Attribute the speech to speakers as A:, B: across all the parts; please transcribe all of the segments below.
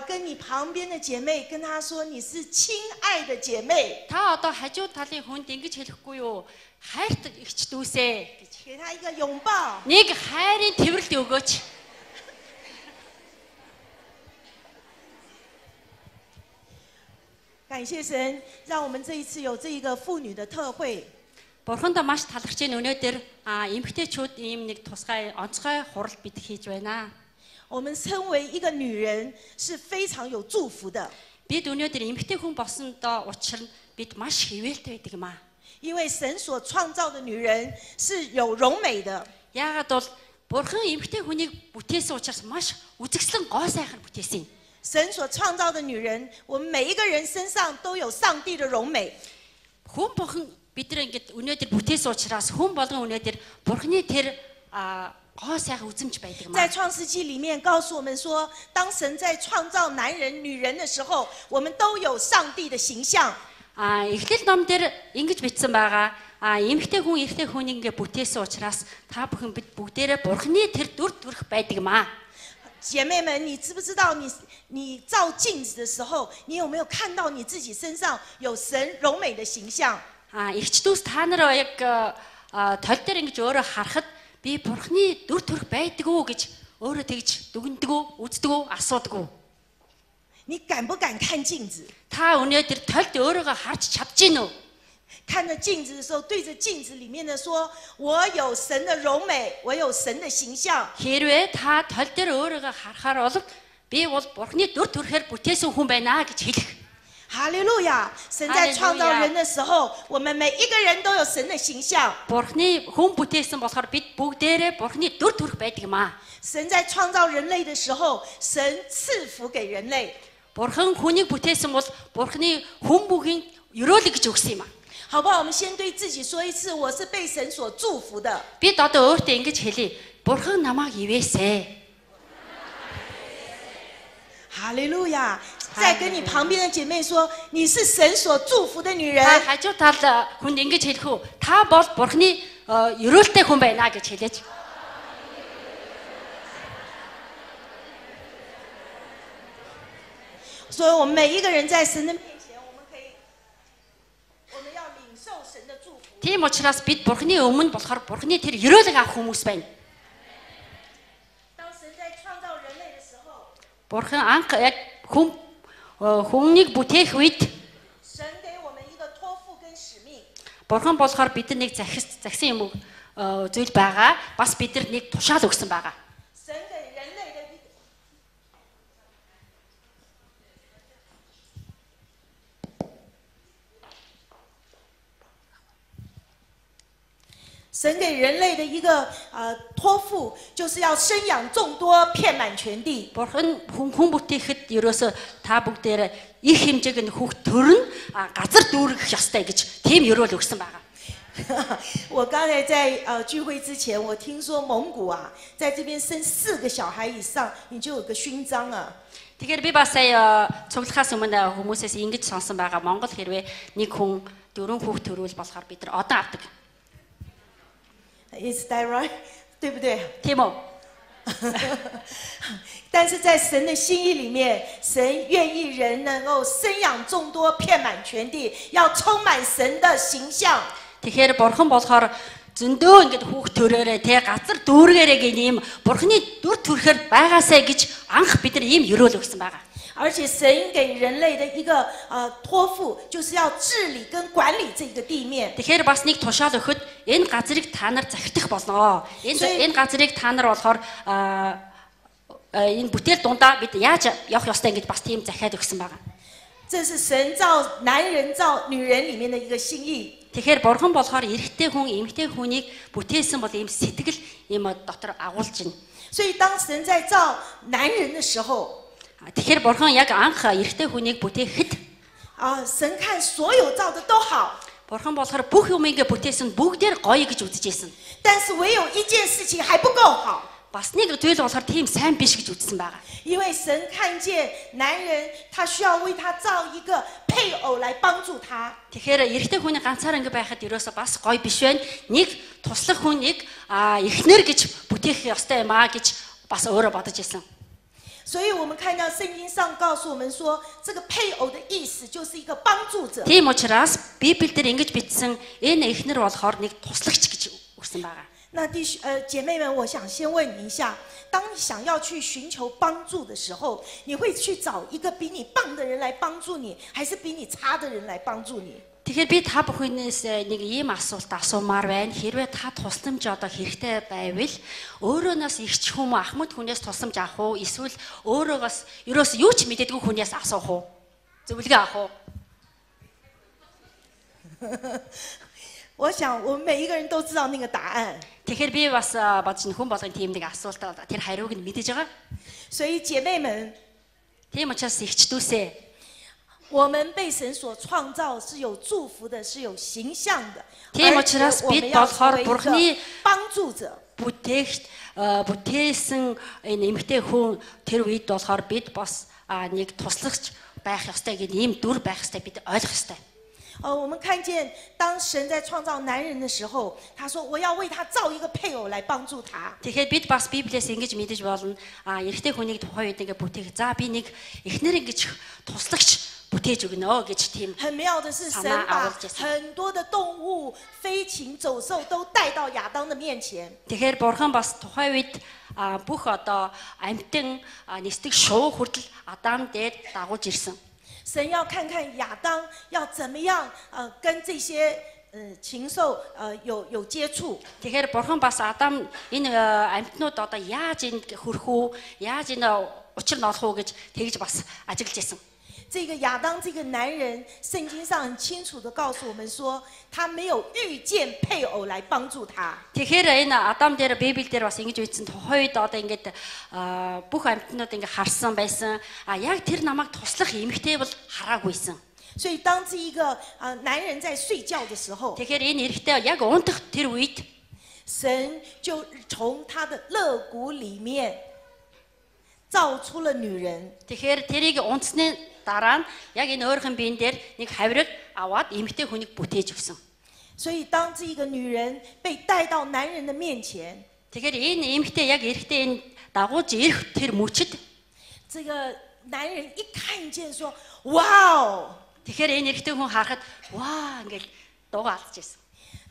A: 跟你旁边的姐妹跟她说你是亲爱的姐妹。
B: Та одоо хажуу талын хүнд ингэж хэлэхгүй юу? Хайрт ихч дүүсээ гэж.
A: 给她一个拥抱。
B: Нэг хайрын тэврэлт өгөөч.
A: 感谢神，让我们这一次有这一个妇女的特会。
B: Бурханд маш талархаж байна. Өнөөдөр эмэгтэйчүүд ийм нэг тусгай онцгой хурал бид хийж байна.
A: 我们称为一个女人是非常有祝福的，
B: Бид өнөөдөр эмэгтэй хүн болсондоо учир нь бид маш хэвээлтэй байдаг юм аа.
A: 因为神所创造的女人是有荣美的。
B: Яагаад бол Бурхан эмэгтэй хүнийг бүтээсэн учраас маш үзэгслэн гоо сайхан бүтээсэн.
A: 神所创造的女人，我们每一个人身上都有上帝的荣美。
B: Хүн бүхэн бид нар ингэж өнөөдөр бүтээсэн учраас хүн болгон өнөөдөр Бурханы тэр гоо сайхан үзэмж байдаг юм
A: 在
B: аа.
A: 创世纪里面告诉我们说，当神在创造男人、女人的时候，我们都有上帝的形象。
B: Эхлэл ном дээр ингэж бичсэн байгаа. Эмэгтэй хүн эрэгтэй хүнийг ингэ бүтээсэн учраас та бүхэн бид бүгдээрээ Бурханы тэр дүр төрх байдаг юм аа.
A: 姐妹们，你知不知道你照镜子的时候，你有没有看到你自己身上有神荣美的形象？
B: Ихч дүүс та нар яг тол дээр ингэж өөрөө харахад би Бурханы дүр төрх байдаг уу гэж өөрөө тэгж дүгндэг үү, үздэг үү, асуудаг уу?
A: 你敢不敢看镜子？
B: Та өнөөдөр толд өөрийгөө харж чадж гин үү?
A: 看着镜子的时候，对着镜子里面的说：“我有神的荣美，我有神的形象。”
B: Хэрвээ та тол дээр өөрийгөө харахаар бол би бол Бурханы дүр төрхөөр бүтээсэн хүн байна гэж хэлэх.
A: 哈利路亚！神在创造人的时候，我们每一个人都有神的形象。
B: Бурханы хүн бүтээсэн болохоор бид бүгдээрээ Бурханы дүр төрх байдаг юм аа.
A: 神在创造人类的时候，神赐福给人类。
B: Бурхан хүнийг бүтээсэн бол Бурханы хүн бүхийн өрөөлөг гэж өгсөн юм аа.
A: 好不好？我们先对自己说一次：“我是被神所祝福的。”
B: Бид одоо өөртөө ингэж хэлье. Бурхан намайг ивээсэ.
A: 哈利路亚！再跟你旁边的姐妹说：“你是神所祝福的女人。”
B: Та хажуу тал хүнд ингэж хэлэх үү? Та бол Бурханы өрөөлтэй хүн байна гэж хэлээч.
A: 所以，我们每一个人在神的面前，我们要领受神的祝福。
B: Тийм учраас бид Бурханы өмнө болохоор Бурханы тэр өрөөлөг авах хүмүүс байна.
A: 当神在创造人类的时候，
B: Бурхан анх яг хүнийг бүтээх үед
A: 神给我们一个托付跟使命。
B: Бурхан болохоор бидэнд нэг загсан юм зүйл байгаа. Бас бидэнд нэг тушаал өгсөн байгаа.
A: 神给人类的神给人类的一个托付，就是要生养众多，遍满全地。
B: Бурхан хүн бүтээхэд ерөөсө та бүгдээрээ их хэмжээг нь хүүхд төрн газар дүүргэх ёстой гэж тийм өрөөл өгсөн байгаа.
A: 我刚才在聚会之前，我听说蒙古在这边生4个小孩以上，你就有个勋章啊。
B: Тэгэхээр би бас сая цуглахаас өмнө хүмүүсээс ингэж сонсон байгаа. Монгол хэрвээ нэг хүн 4 хүүхд төрүүл болохоор бид нар одоо авдаг.
A: Is that right？ 对不对？
B: Тийм үү?
A: 但是在神的心意里面，神愿意人能够生养众多，遍满全地，要充满神的形象。
B: Тэгэхээр Бурхан болохоор зөндөө ингэж хүүхд төрөөрэй те газар дүүргээрэй гэх юм Бурханы дүр төрхөөр байгаасай гэж анх бид нар ийм өрөөл өгсөн байгаа.
A: 而且神给人类的一个托付，就是要治理跟管理这个地面。
B: Тэгэхээр бас нэг тушаал өгөхөд энэ газрыг та нар захирдах болно. Энэ газрыг та нар болохоор энэ бүтээл дундаа бид яаж явах ёстой ингэж бас тийм захиад өгсөн байгаа.
A: 这是神造男人造女人里面的一个心意。
B: Тэгэхээр Бурхан болохоор эрэгтэй хүн, эмэгтэй хүнийг бүтээсэн бол ийм сэтгэл ийм дотор агуулж байна.
A: 所以当神在造男人的时候，
B: Тэгэхээр Бурхан яг анх эрэгтэй хүнийг бүтээхэд
A: 神看所有造的都好，
B: Бурхан болохоор бүх юмыг бүтээсэн бүгдээр гоё гэж үзэжсэн.
A: 但是唯有一件事情还不够好。
B: Бас нэг зүйл болохоор тийм сайн биш гэж үзсэн байгаа.
A: 因为神看见男人，他需要为他造一个配偶来帮助他。
B: Тэгэхээр эрэгтэй хүний ганцаар ингэ байхад ерөөсө бас гоё биш байна. Нэг туслах хүн нэг эхнэр гэж бүтээх ёстой юм аа гэж бас өөрөө бодож ирсэн.
A: 所以我们看到圣经上告诉我们说，这个配偶的意思就是一个帮助者。
B: Тийм учраас Библиэлд ингэж бичсэн энэ эхнэр болохоор нэг туслагч гэж өгсөн байгаа.
A: 那姐妹们，我想先问你一下，当你想要去寻求帮助的时候，你会去找一个比你棒的人来帮助你，还是比你差的人来帮助你？
B: Тэгэхээр би та бүхнээс нэг ийм асуулт асуумаар байна. Хэрвээ та тусламж одоо хэрэгтэй байвал өөрөөнөөс ихч хүм ахмад хүнээс тусламж авах уу? Эсвэл өөрөөгөөс ерөөс юу ч мэдээдгүй хүнээс асуух уу? Зөвлөгөө авах уу?
A: 我想我们每一个人都知道那个答案。
B: Тэгэхээр би бас бодож хүн болгон тийм нэг асуулт тэр хариуг нь мэдэж байгаа.
A: 所以姐妹们，
B: Тийм учраас ихчдүүсээ
A: 我们被神所创造是有祝福的，是有形象的，
B: Тийм
A: 而且
B: учраас
A: 我们
B: бид
A: 要成为
B: болохоор
A: 一
B: Бурхны
A: 个帮助者。
B: бүтээсэн энэ эмэгтэй хүн тэр үед болохоор бид бас нэг туслагч байх ёстой гэдэг ийм дүр байх ёстой бид ойлгох ёстой.
A: 我们看见当神在创造男人的时候，他说我要为他造一个配偶来帮助他。
B: Тэгэхээр бид бас Библиэс ингэж мэдэж болно. Эрэгтэй хүнийг тухайн үед ингээ бүтээх. За би нэг эхнэр ингэж туслагч бүтээж өгнө гэж тийм.
A: 很妙的是，神把很多的动物、飞禽走兽都带到亚当的面前。
B: Тэгэхээр Бурхан бас тухайн үед бүх одоо амьтан нисдэг шуу хүртэл Адам дээр дагуулж ирсэн.
A: 神要看看亚当要怎么样跟这些禽兽有接触。
B: Тэгэхээр Бурхан бас Адам энэ амьтнууд одоо яаж энд хүрэх үү? Яаж энэ учир нь олох уу гэж тэгж бас ажиглаж байсан.
A: 这个亚当这个男人，圣经上很清楚的告诉我们说，他没有遇见配偶来帮助他。
B: Тэгэхээр энэ Адам дээр Библи дээр бас ингэж үйтсэн тухайн үед одоо ингээд бүх амьтнууд ингээд харсан байсан. Яг тэр намайг туслах эмэгтэй бол хараагүйсэн.
A: 所以当这一个男人在睡觉的时候，
B: Тэгэхээр энэ эрэгтэй яг унтах тэр үед
A: 神就从他的肋骨里面造出了女人。
B: Тэгэхээр тэрийг унтсны дараа нь яг энэ өөрхөн биен дээр нэг хавирыг аваад эмэгтэй хүнийг бүтээж өгсөн.
A: 所以当这一个女人被带到男人的面前，
B: Тэгэхээр энэ эмэгтэй яг эрэгтэй энэ дагуулж ирэх тэр мөчөд
A: 这个男人一看见说：“哇哦，
B: тэгэхээр энэ эрэгтэй хүн харахад ваа ингээл дуугаа алдаж байсан.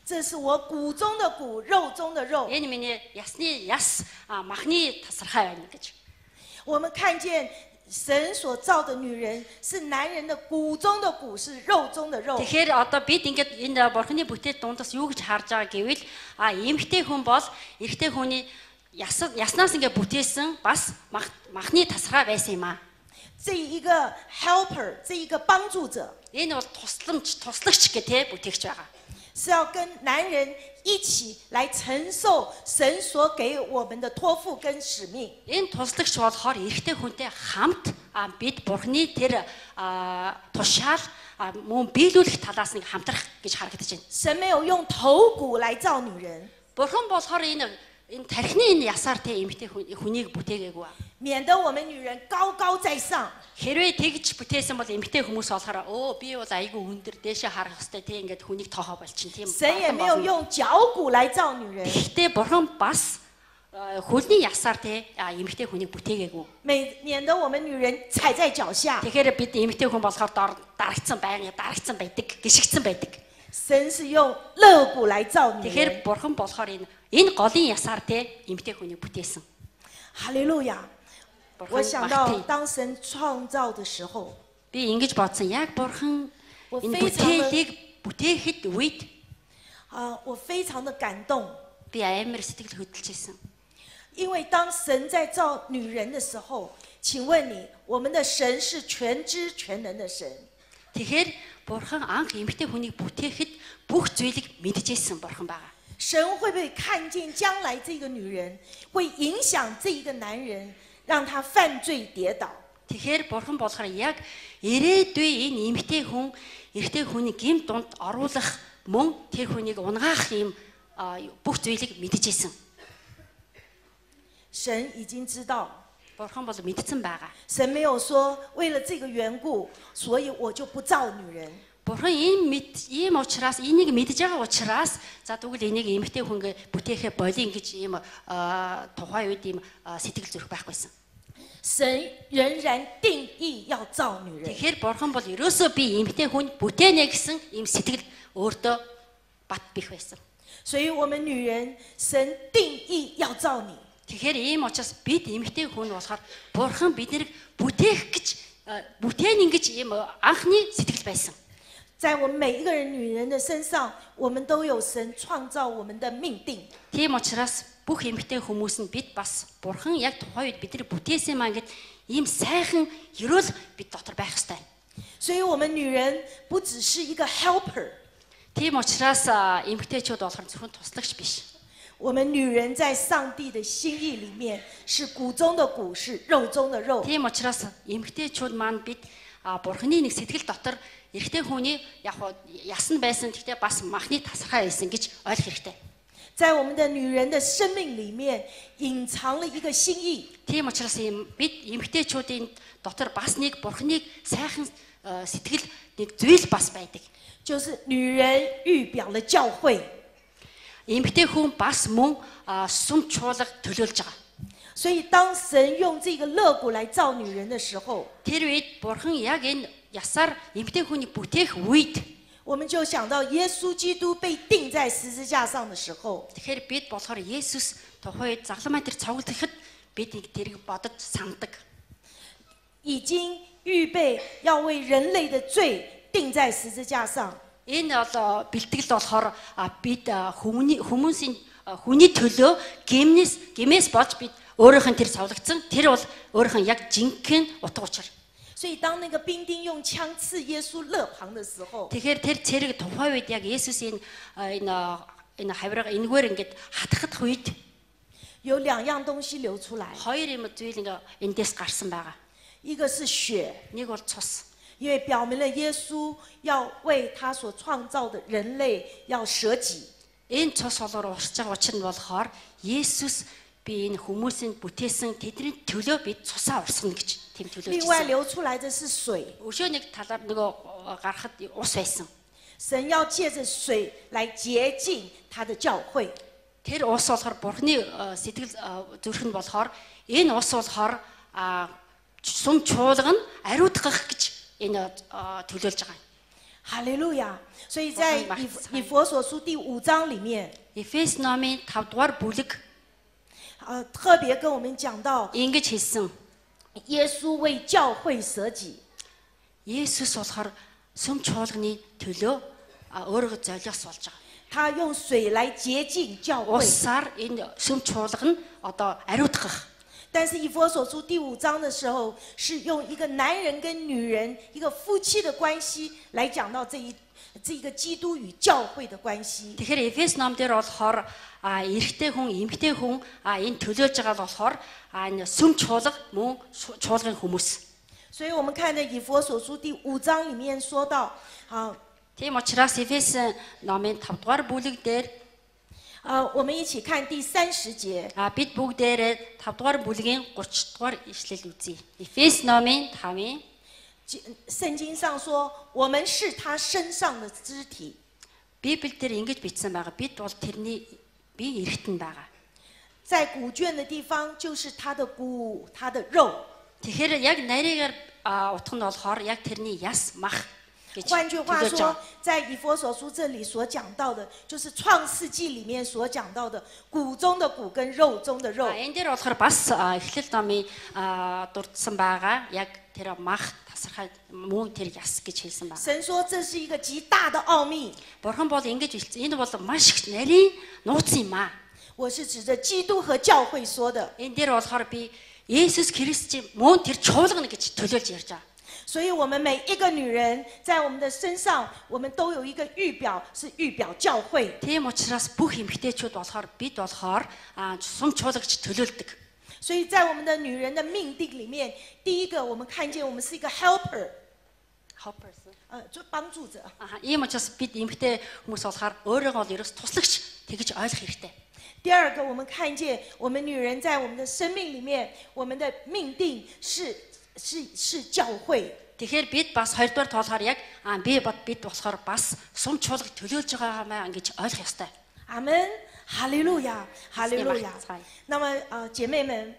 A: 这是我骨中的骨，肉中的肉。”
B: Энэ миний ясны яс махны тасархай байна гэж.
A: 我们看见神所造的女人是男人的骨中的骨，是肉中的肉。
B: Тэгэхээр одоо бид ингээд энэ Бурханы бүтээл дундаас юу гэж харж байгаа гэвэл эмэгтэй хүн бол эрэгтэй хүний яснаас ингээд бүтээсэн бас махны тасархай байсан юм аа.
A: 这一个 helper， 这一个帮助者，
B: Энэ бол туслагч гэх тэ бүтээгч байгаа.
A: 是要跟男人一起来承受神所给我们的托付跟使命。
B: Энэ туслагч болохоор эрэгтэй хүнтэй хамт бид Бурханы тэр тушаал мөн биелүүлэх талаас нэг хамтрах гэж харагдаж байна.
A: 神没有用头骨来造女人，
B: Бурхан болохоор энэ тархины энэ ясаар тэ эмэгтэй хүнийг бүтээгээгүй.
A: 免得我们女人高高在上。
B: Хэрвээ тэгж бүтээсэн бол эмэгтэй хүмүүс болохоор би бол айгүй өндөр дээшээ харах хэвээр тэ ингээд хүнийг тоохоо болчихно тийм.
A: 神也没有用脚骨来造女人，
B: Гэхдээ Бурхан бас хөлний ясаар тэ эмэгтэй хүнийг бүтээгээгүй.
A: 免得我们女人踩在脚下。
B: Тэгэхээр бид эмэгтэй хүн болохоор дарагдсан байдаг, гიშгцэн байдаг.
A: 神是用肋骨来造女人。
B: Тэгэхээр Бурхан болохоор энэ голын ясаар тэ эмэгтэй хүнийг бүтээсэн.
A: 哈利路亚！我
B: Бурхан
A: 想到
B: магтъя.
A: 当神创造的时候，
B: Би ингэж бодсон. Яг Бурхан энэ
A: 非常的-
B: бүтээлийг бүтээхэд үед
A: 我非常的感动，
B: би амар сэтгэл хөдлөж байсан.
A: 因为当神在造女人的时候，请问你，我们的神是全知全能的神，
B: Тэгэхээр Бурхан анх эмэгтэй хүнийг бүтээхэд бүх зүйлийг мэдчихсэн Бурхан байгаа.
A: 神会不会看见将来这个女人会影响这一个男人，让他犯罪跌倒？
B: Тэгэхээр Бурхан болохоор яг ирээдүйн энэ эмэгтэй хүн эрэгтэй хүний гэмт дунд оруулах мөн тэр хүнийг унгаах юм бүх зүйлийг мэдчихсэн.
A: 神已经知道，
B: Бурхан бол мэдсэн байгаа.
A: 神没有说为了这个缘故，所以我就不造女人。
B: Бурхан ийм учраас энийг мэдж байгаа учраас за тэгвэл энийг эмэгтэй хүнгээ бүтээхэ болин гэж ийм тухайн үед ийм сэтгэл зүрх байхгүйсэн.
A: 神仍然定义要造女人。
B: Тэгэхээр бурхан бол ерөөсөө би эмэгтэй хүн бүтээнэ гэсэн ийм сэтгэл өөртөө бат бих байсан.
A: 所以我们女人，神定义要造你。
B: Тэгэхээр ийм учраас бид эмэгтэй хүн болохоор бурхан биднийг бүтээх гэж бүтээн ингэж ийм анхны сэтгэл байсан.
A: 在我们每一个人女人的身上，我们都有神创造我们的命定。
B: Тийм учраас бүх эмэгтэй хүмүүс нь бид бас бурхан яг тухайн үед бидний бүтээсэн маа гэд ийм сайхан ерөөл бид дотор байх ёстой.
A: 所以我们女人不只是一个 helper，
B: Тийм учраас эмэгтэйчүүд болохоор зөвхөн туслагч биш.
A: 我们女人在上帝的心意里面是骨中的骨，是肉中的肉。
B: Тийм учраас эмэгтэйчүүд маань бид бурханы нэг сэтгэл дотор эрэгтэй хүний яг ясна байсан гэхдээ бас махны тасархай байсан гэж ойлгох хэрэгтэй.
A: 在我们的女人的生命里面隐藏了一个心意。
B: Тийм учраас бид эмэгтэйчүүдийн дотор бас нэг бурханыг сайхан сэтгэл нэг зүйл бас байдаг.
A: 就是女人预表了教会，
B: Эмэгтэй хүн бас мөн сүм чуулга төлөөлж байгаа.
A: 所以当神用这个肋骨来造女人的时候，
B: Тэр үед бурхан яг энэ ясаар эмэгтэй хүнийг бүтээх үед
A: 我们就想到耶稣基督被钉在十字架上的时候，
B: тэгэхээр бид болохоор Есүс тухайн үед загламаа тэр цогцлоход бид тэрийг бодож сандаг.
A: 已经预备要为人类的罪钉在十字架上。
B: Энэ бол бэлтгэл болохоор бид хүний төлөө гэмээс болж бид өөрийнх нь тэр цовлогдсон тэр бол өөрийнх нь яг жинхэнэ утга учир.
A: 所以当那个兵丁用枪刺耶稣肋旁的时候，
B: Тэгэхээр тэр цэрэг тухайн үед яг Есүсийн энэ хавирга энэгээр ингээд хатгах үед
A: 有两样东西流出来，
B: хоёр юм зүйл ингээ эндээс гарсан байгаа.
A: 一个是血，
B: Нэг бол цус.
A: 因为表明了耶稣要为他所创造的人类要舍己。
B: Энэ цус болоор урсж байгаа учир нь болохоор Есүс би энэ хүмүүсийн бүтээсэн тэдний төлөө бид цусаа урсгана гэж тийм төлөөж
A: 另外
B: ирсэн.
A: 流出来的是水，
B: Өшөө нэг талаар нөгөө гарахад ус байсан.
A: 神要借着水来洁净他的教会。
B: Тэр ус болохоор бурхны сэтгэл зүрх нь болохоор энэ ус болохоор сүм чуулга нь ариутгах гэж энэ төлөөлж байгаа.
A: 哈利路亚！所以在以弗所书第5章里面，
B: Эфес номын 5 дугаар бүлэг
A: 特别跟我们讲到
B: ингэж хэлсэн.
A: 耶稣为教会舍己。
B: Есүс болохоор сүм чуулганы төлөө өөрийгөө золиос болж байгаа.
A: 他用水来洁净教会，
B: Усаар энэ сүм чуулга нь одоо ариутгах.
A: 但是以弗所书第5章的时候，是用一个男人跟女人一个夫妻的关系来讲到这一个基督与教会的关系。
B: Тэгэхээр Эфес ном дээр болохоор эрэгтэй хүн, эмэгтэй хүн энэ төлөөлж байгаа болохоор энэ сүм чуулга мөн чуулгын хүмүүс.
A: 所以我们看的以弗所书第5章里面说到，
B: Тийм учраас Эфес номын 5 дугаар бүлэг дээр
A: 我们一起看第30节。
B: бид бүгдээрээ 5 дугаар бүлгийн 30 дугаар ишлэл үзье. Эфес номын 5-ын
A: 圣经上说，我们是他身上的肢体。
B: Библиэл дээр ингэж бичсэн байгаа. Бид бол тэрний бие эргэтэн байгаа.
A: 在古卷的地方，就是他的骨，他的肉。
B: Тэгэхээр яг нарийгаар утга нь болохоор яг тэрний яс мах гэж
A: 换句话
B: төлөөлж
A: 说
B: байгаа. ，
A: 在以弗所书这里所讲到的，就是创世纪里面所讲到的骨中的骨跟肉中的肉。
B: Энэ дээр болохоор бас эхлэл номын дурдсан байгаа. Яг тэр мах тасархай мөн тэр яс гэж хэлсэн байна.
A: 神说这是一个极大的奥秘。
B: Бурхан бол ингэж хэлсэн. Энэ бол маш их нарийн нууц юм аа.
A: 我是指着基督和教会说的。
B: Энэ дээр болохоор би Есүс Христийн мөн тэр чуулгана гэж төлөөлж ярьж байгаа.
A: 所以，我们每一个女人在我们的身上，我们都有一个预表，是预表教会。
B: Тийм учраас бүх эмэгтэйчүүд болохоор бид болохоор сүм чуулгаж төлөөлдөг.
A: 所以在我们的女人的命定里面，第一个我们看见我们是一个 helper， 就帮助者。
B: Ийм учраас бид эмэгтэй хүмүүс болохоор өөрийгөө л ерөөс туслагч тэгж ойлгох хэрэгтэй.
A: 第二个，我们看见我们女人在我们的生命里面，我们的命定是教会。
B: Тэгэхээр бид бас хоёрдугаар тоолохоор яг бид болохоор бас сүм чуулга төлөөлж байгаа маа ингэж ойлгох ёстой.
A: 阿门，哈利路亚，哈利路亚。那么姐妹们，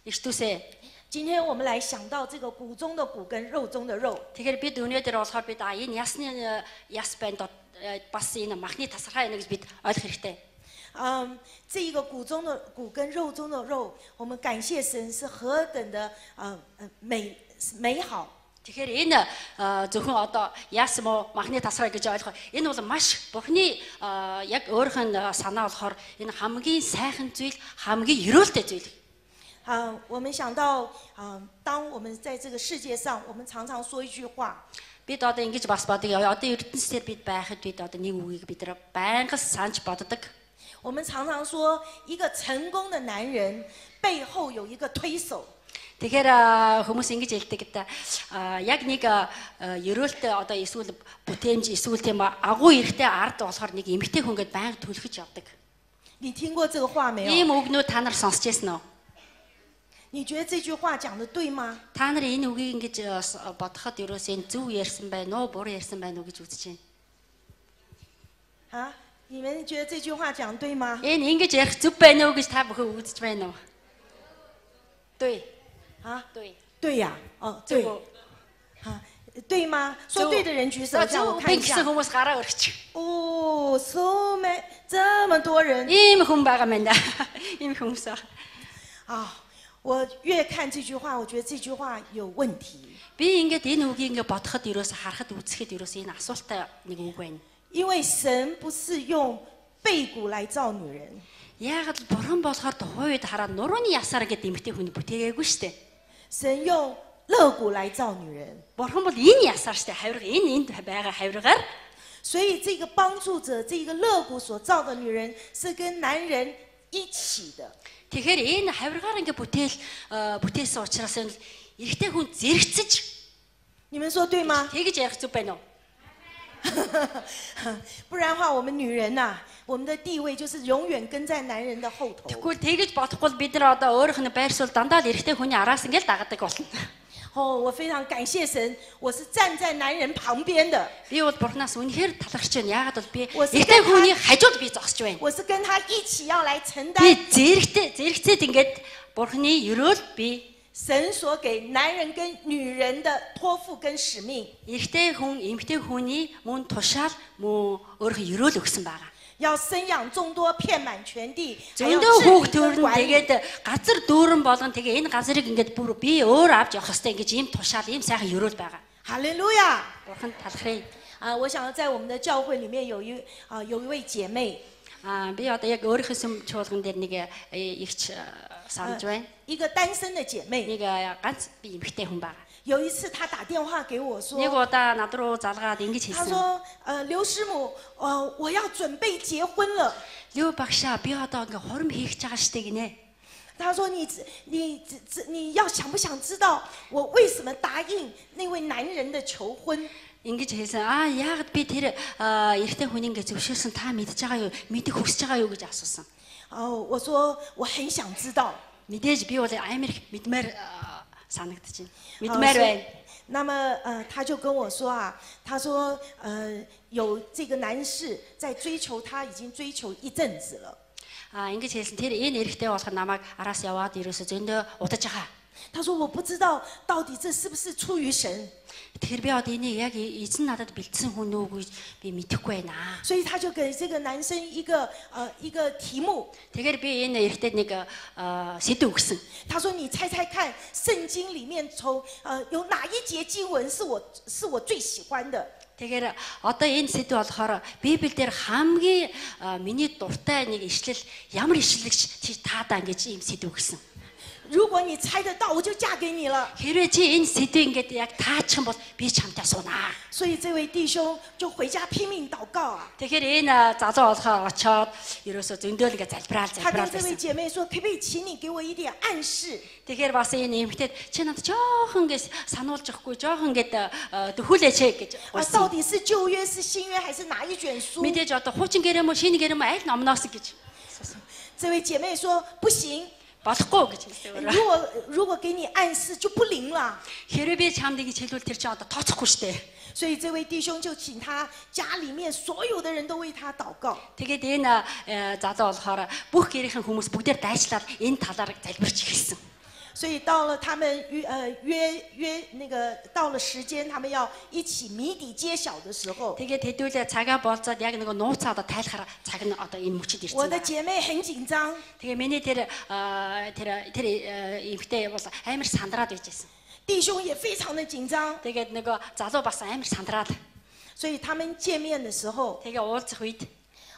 B: Иртүсээ
A: 今天我们来想到这个骨中的骨跟肉中的肉。
B: Тэгэхээр бид өнөөдөр болохоор бид энэ ясны яс байна бас энэ махны тасархай байна гэж бид ойлгох хэрэгтэй.
A: 这一个骨中的骨跟肉中的肉，我们感谢神是何等的美好。
B: Тэгэхээр энэ зөвхөн одоо яс мó махны тасархай гэж ойлгох. Энэ бол маш Бурхны яг өөрийнх нь санаа болохоор энэ хамгийн сайхан зүйл, хамгийн өрөөлтэй зүйл.
A: 我们想到当我们在这个世界上，我们常常说一句话。
B: Бид одоо ингэж бас бодъё. Одоо ертөнцийн бид байхад бид одоо нэг үгийг бид нар байнга санаж боддог.
A: 我们常常说，一个成功的男人背后有一个推手。
B: Тэгэхээр хүмүүс ингэж хэлдэг гэдэг яг нэг ерөөлтэй одоо эсвэл бүтээмж эсвэл тийм агуу эрэхтэй ард болохоор нэг эмэгтэй хүн гээд байнга түлхэж явдаг.
A: 你听过这个话没有？
B: Ийм үгнүүд та нар сонсч байсан уу?
A: 你觉得这句话讲的对吗？
B: Та нар энэ үгийг ингэж бодоход ерөөсөө энэ зөв ярьсан байна уу, буруу ярьсан байна уу гэж үзэж байна.
A: 你们觉得这句话讲对吗？
B: Энэ ингэж ярих зөв байна уу гэж та бүхэн үзэж байна уу? 对. 对.
A: 对呀，对。对吗？说对的人举手，让我看一下。
B: хүмүүс гараа өргөч.
A: 哦 ，so many， 这么多人。
B: Ийм хүн байгаа мэн да. Ийм хүмүүс.
A: 我越看这句话，我觉得这句话有问题。
B: Би ингээд энэ үгийг ингээд бодоход ерөөсө харахад үзэхэд ерөөсө энэ асуултаа нэг үг байна.
A: 因为神不是用背骨来造女人。
B: Яагаад бурхан болохоор тухайд хараад нурууны ясаар ингээд эмэгтэй хүний бүтээгээгүй штэ.
A: 神用肋骨来造女人。
B: Бурхан бол энэ ясаар штэ хавирга энд байгаа хавиргаар.
A: 所以这个帮助者，这个肋骨所造的女人是跟男人一起的。
B: Тэгэхээр энэ хавиргаар ингээд бүтээсэн учраас эрэгтэй хүн зэрэгцэж.
A: 你们说对吗？
B: Тэгэж ярих зүг байна уу?
A: 不然的话，我们女人呐，我们的地位就是永远跟在男人的后头。
B: Тэгвэл тэгэж бодохгүй бид нар одоо өөрийнх нь байрсуул дандаа л эрэгтэй хүний араас ингээд дагадаг болно.
A: 我非常感谢神，我是站在男人旁边的。
B: Би бол бурхнаас үнэхээр талархаж байна. Яагаад бол би эрэгтэй хүний хажууд би зогсож байна.
A: 我是跟他一起要来承担。
B: Би зэрэгцээд ингээд бурхны өрөөл би
A: 神所给男人跟女人的托付跟使命。
B: эрэгтэй хүн эмэгтэй хүний мөн тушаал мөн өөрийнхөө өрөөл өгсөн байгаа.
A: 要生养众多，遍满全地，还要
B: Зөндөө
A: 治理
B: хүүхд
A: 跟
B: төрн
A: 管理。
B: тэгээд газар дүүрэн болгон тэгээ энэ газрыг ингээд бүр би өөр авч явах хэрэгтэй ингэж ийм тушаал ийм сайхан өрөөл байгаа.
A: 哈利路亚！
B: Бурхан талархъя.
A: 我想在我们的教会里面有一位姐妹，
B: Би одоо яг өөрийнхөө сүм чуулган дээр нэг ихч санаж байна.
A: 一个单身的姐妹。
B: Нэг ганц би эмэгтэй хүн байгаа.
A: 有一次她打电话给我说，
B: Нэг удаа над руу залгаад ингэж
A: 她
B: хэлсэн.
A: 说刘师母，我要准备结婚了。
B: Лүү багшаа би одоо ингээ хурим хийх гэж байгаа штэ гинэ.
A: 她说你要想不想知道我为什么答应那位男人的求婚？
B: Ингэж хэлсэн. Яагаад би тэр эрэгтэй хүний ингээ зөвшөөрсөн та мэдж байгаа юу? Мэдэх хүсэж байгаа юу гэж асуусан.
A: 我说我很想知道。
B: Мэдээж би бол амар их мэдмээр санагдаж байна. Мэдмээр байна.
A: 那么他就跟我说他说有这个男士在追求他，已经追求一阵子了。
B: Ингэж хэлсэн. Тэр энэ эрэгтэй болох намайг араас яваад ерөөсө зөндөө удаж байгаа.
A: 他说我不知道到底这是不是出于神。
B: Тэгэхээр би одоо энийг яг эзэн надад бэлдсэн хүн үү гэж би мэдэхгүй байна.
A: 所以他就给这个男生一个题目。
B: Тэгэхээр би энэ эрэгтэйд нэг сэдв өгсөн.
A: 他说你猜猜看，圣经里面有哪一节经文是我最喜欢的？
B: Тэгэхээр одоо энэ сэдв болохоор Библиэлд хамгийн миний дуртай нэг ишлэл ямар ишлэлч чи таадаа ингэж ийм сэдв өгсөн.
A: 如果你猜得到，我就嫁给你了。
B: Хэрвээ чи энэ сэдв ингээд яг таачих юм бол би чамтай суунаа.
A: 所以这位弟兄就回家拼命祷告
B: Тэгэхээр энэ залуу болохоо очоод ерөөсө зөндөөл ингээд залбираал
A: 他跟
B: залбираал
A: 这位
B: байсан.
A: 姐妹说，可不可以请你给我一点暗示？
B: Тэгэхээр бас энэ эмэгтэйд чи надад жоохон гэж сануулж өгөхгүй жоохон ингээд төхүүлээч гэж
A: 到
B: болсон.
A: 底是旧约是新约还是哪一卷书？
B: Мэдээж одоо хуучин гэрээ мө шинэ гэрээ мө аль номноос гэж
A: 这位姐妹说不行，
B: болохгүй гэж хэлсэн өөрөө.
A: 如果给你暗示就不灵了。
B: Хэрвээ би чамд ингэж хэлвэл тэр чинь одоо тооцохгүй штэ.
A: 所以这位弟兄就请他家里面所有的人都为他祷告。
B: Тэгээд энэ залуу болохоор бүх гэрийнхэн хүмүүс бүгдээр дайчлаад энэ талаар залбирч эхэлсэн.
A: 所以到了他们约那个到了时间，他们要一起谜底揭晓的时候，
B: Тэгээд хэдүүлээ цагаа болцоод яг нөгөө нууцаа одоо тайлахаар цаг нь одоо энэ мөчөд
A: 我
B: ирсэн
A: 的
B: байна.
A: 姐妹很紧张，
B: Тэгээ миний тэр эмэгтэй бол амар сандраад байжсэн.
A: 弟兄也非常的紧张，
B: Тэгээд нөгөө залуу бас амар сандраад.
A: 所以他们见面的时候，
B: Тэгээ уулзах үед